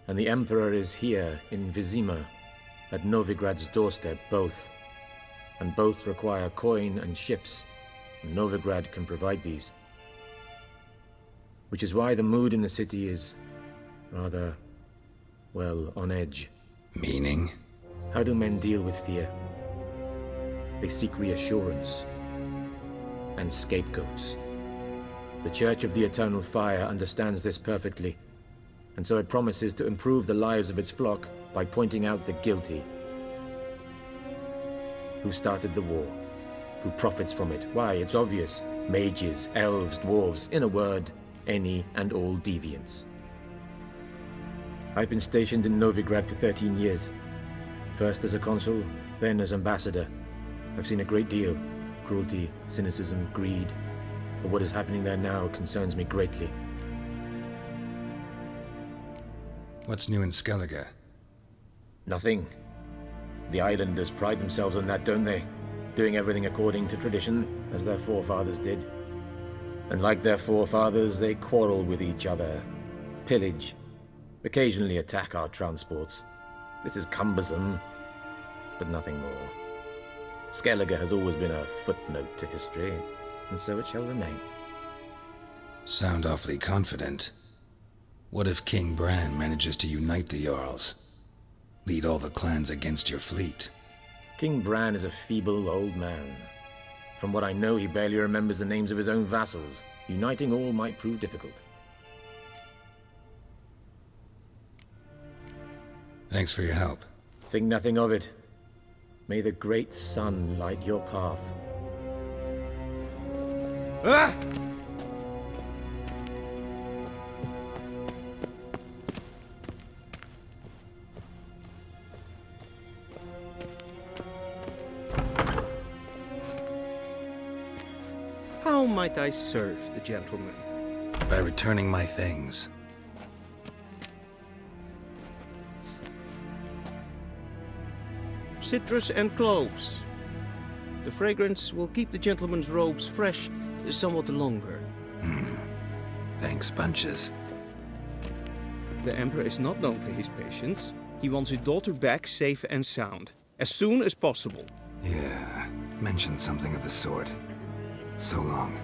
and the Emperor is here in Vizima, at Novigrad's doorstep, both. And both require coin and ships, and Novigrad can provide these. Which is why the mood in the city is rather, well, on edge. Meaning? How do men deal with fear? They seek reassurance and scapegoats. The Church of the Eternal Fire understands this perfectly, and so it promises to improve the lives of its flock by pointing out the guilty. Who started the war? Who profits from it? Why, it's obvious. Mages, elves, dwarves, in a word, any and all deviants. I've been stationed in Novigrad for 13 years. First as a consul, then as ambassador. I've seen a great deal. Cruelty, cynicism, greed. But what is happening there now concerns me greatly. What's new in Skellige? Nothing. The islanders pride themselves on that, don't they? Doing everything according to tradition, as their forefathers did. And like their forefathers, they quarrel with each other, pillage, occasionally attack our transports. This is cumbersome, but nothing more. Skellige has always been a footnote to history, and so it shall remain. Sound awfully confident. What if King Bran manages to unite the Jarls? Lead all the clans against your fleet? King Bran is a feeble old man. From what I know, he barely remembers the names of his own vassals. Uniting all might prove difficult. Thanks for your help. Think nothing of it. May the great sun light your path. Ah! How might I serve the gentleman? By returning my things. Citrus and cloves. The fragrance will keep the gentleman's robes fresh somewhat longer. Thanks, bunches. The Emperor is not known for his patience. He wants his daughter back safe and sound, as soon as possible. Yeah, mentioned something of the sort. So long.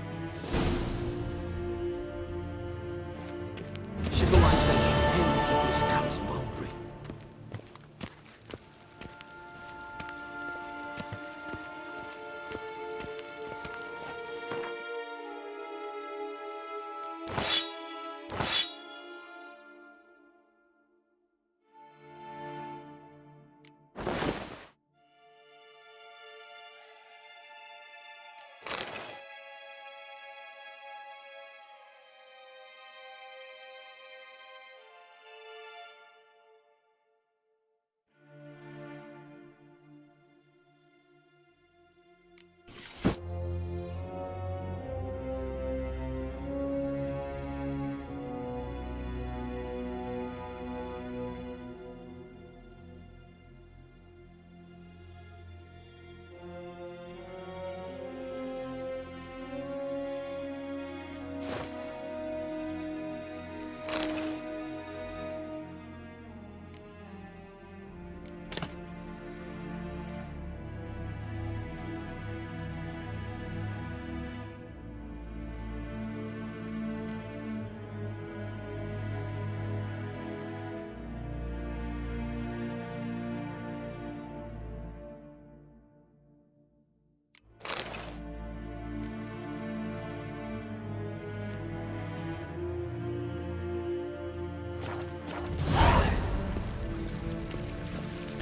Civilization ends at this camp's boundary.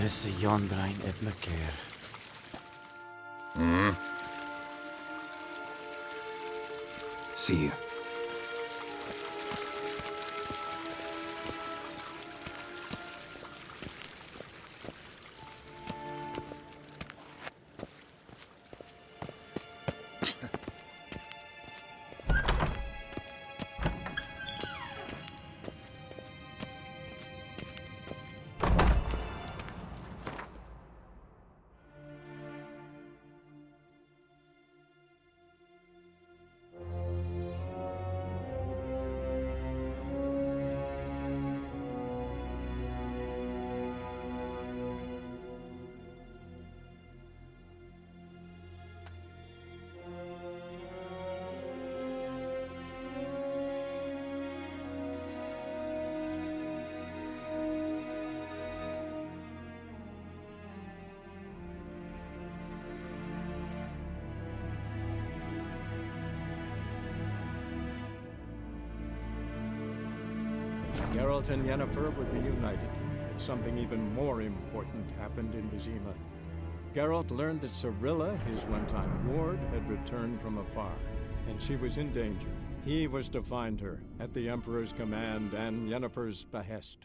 Hesse Jondrein et me keer. See you. Geralt and Yennefer were reunited, but something even more important happened in Vizima. Geralt learned that Cirilla, his one-time ward, had returned from afar, and she was in danger. He was to find her, at the Emperor's command and Yennefer's behest.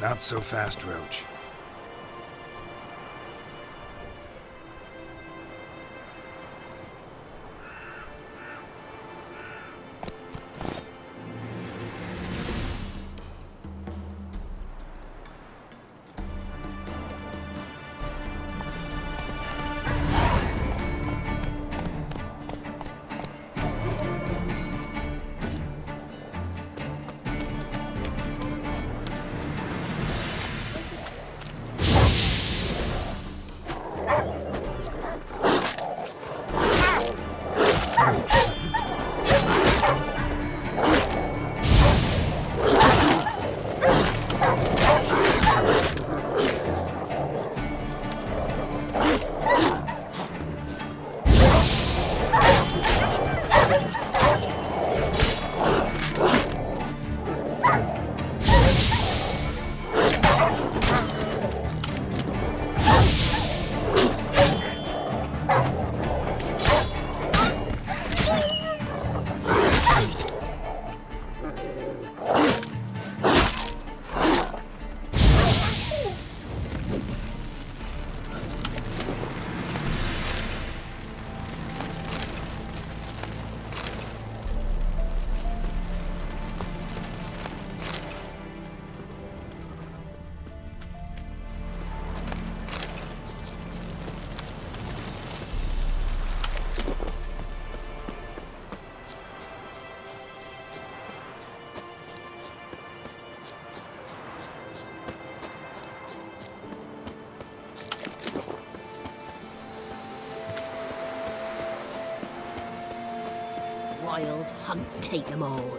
Not so fast, Roach. Wild hunt take them all.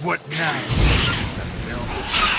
What now? It's a film.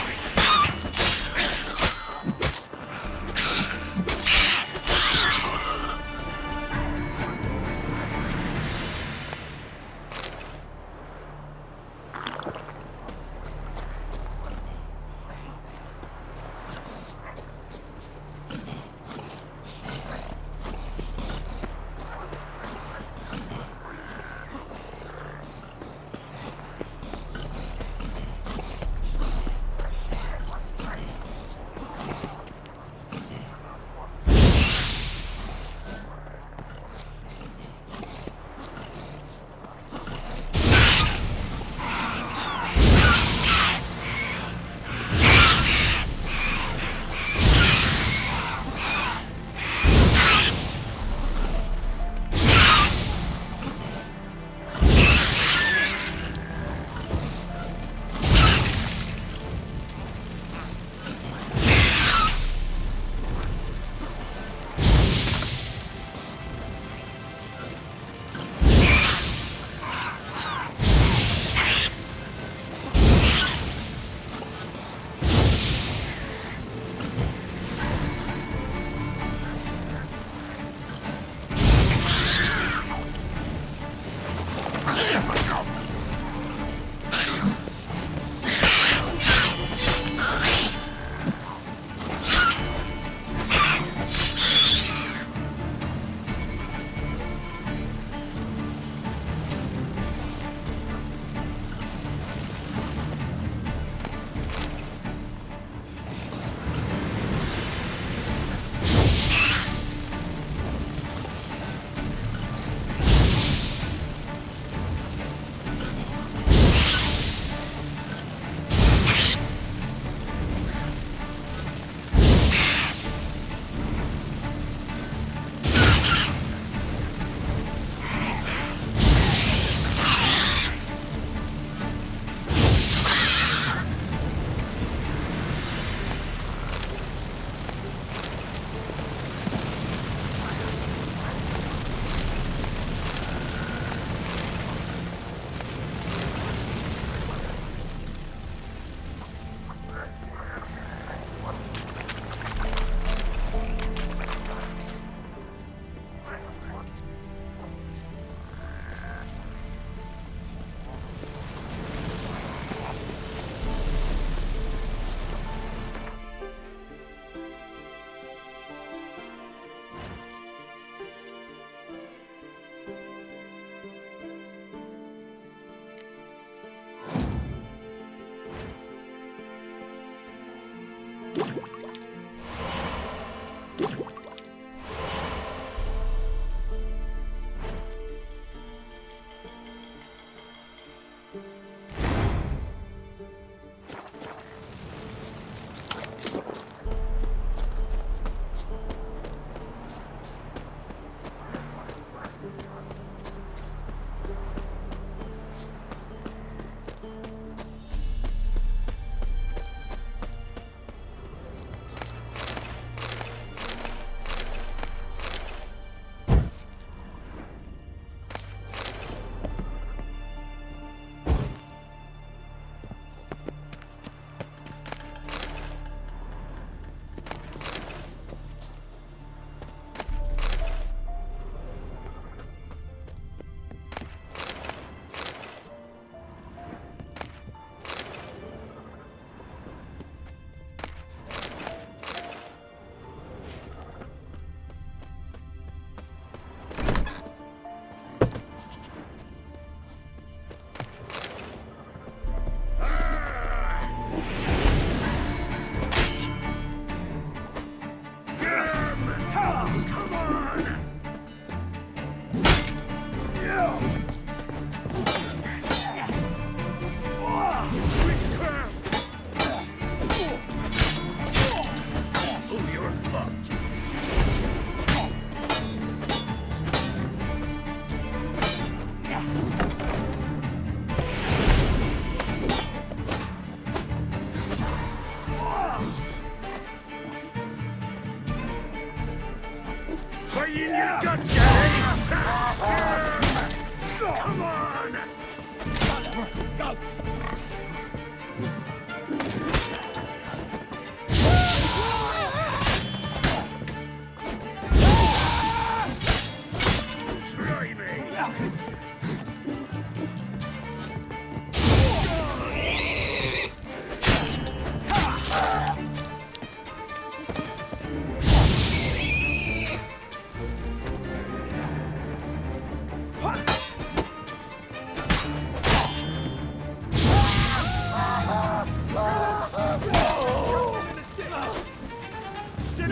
Come on!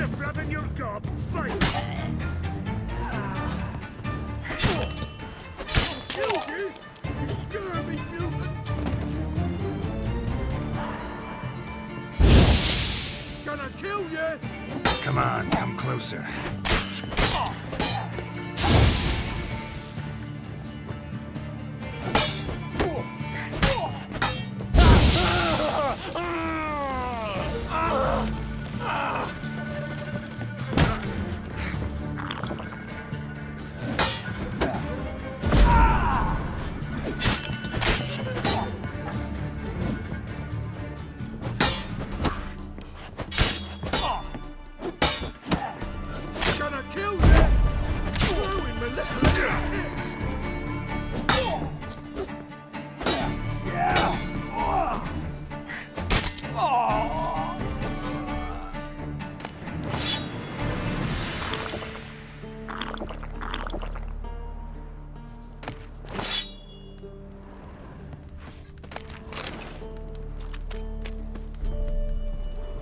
a flap in your gob, fight! Killed you, you scurvy mutant! Gonna kill you! Come on, come closer. Gonna kill you! Ruin my little ass tits!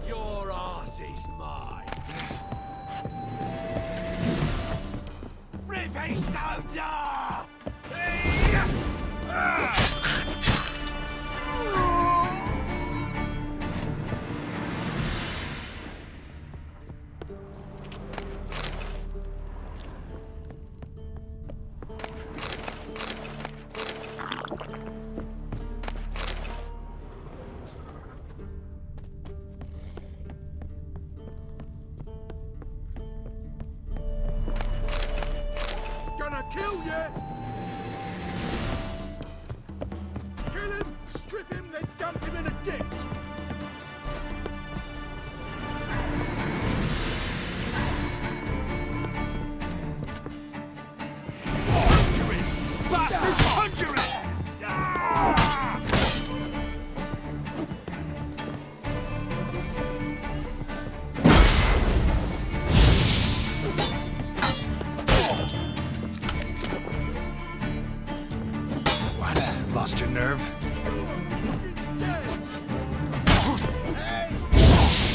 Your ass is mine. Rip his stones off! Gonna kill you! Kill him, strip him, then dump him in a ditch! Conjure it! Bastard, conjure it! What? Lost your nerve?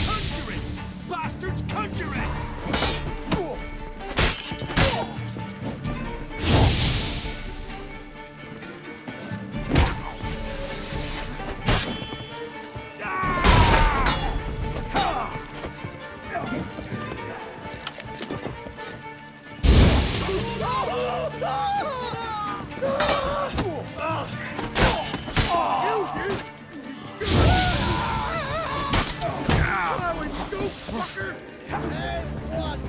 Conjure it! Bastards, conjure it! Killed you? You scurvy! Oh, and you go, fucker! There's one!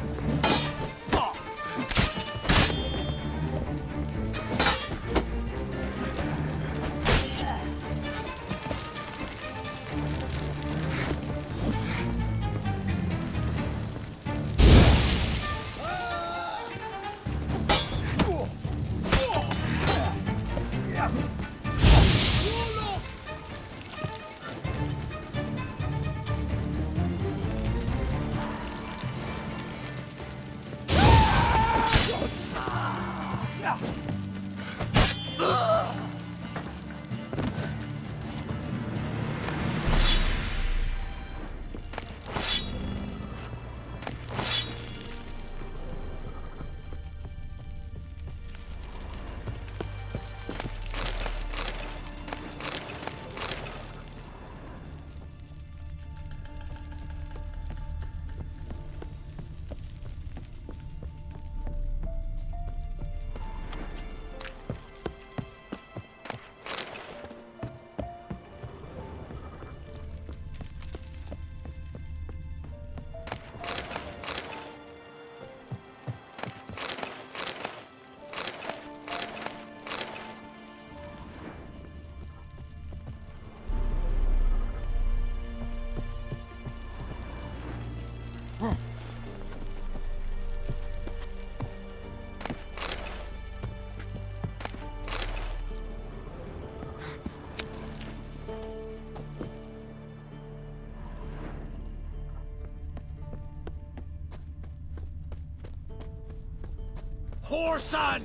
Whoreson!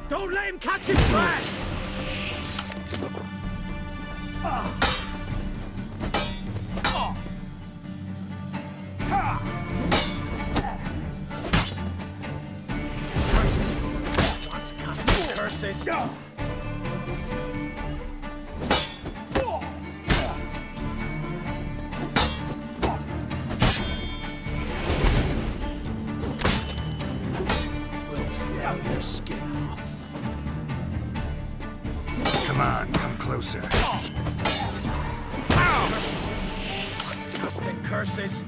Don't let him catch his breath! closer. Disgusting curses.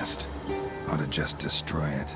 past. Ought to just destroy it.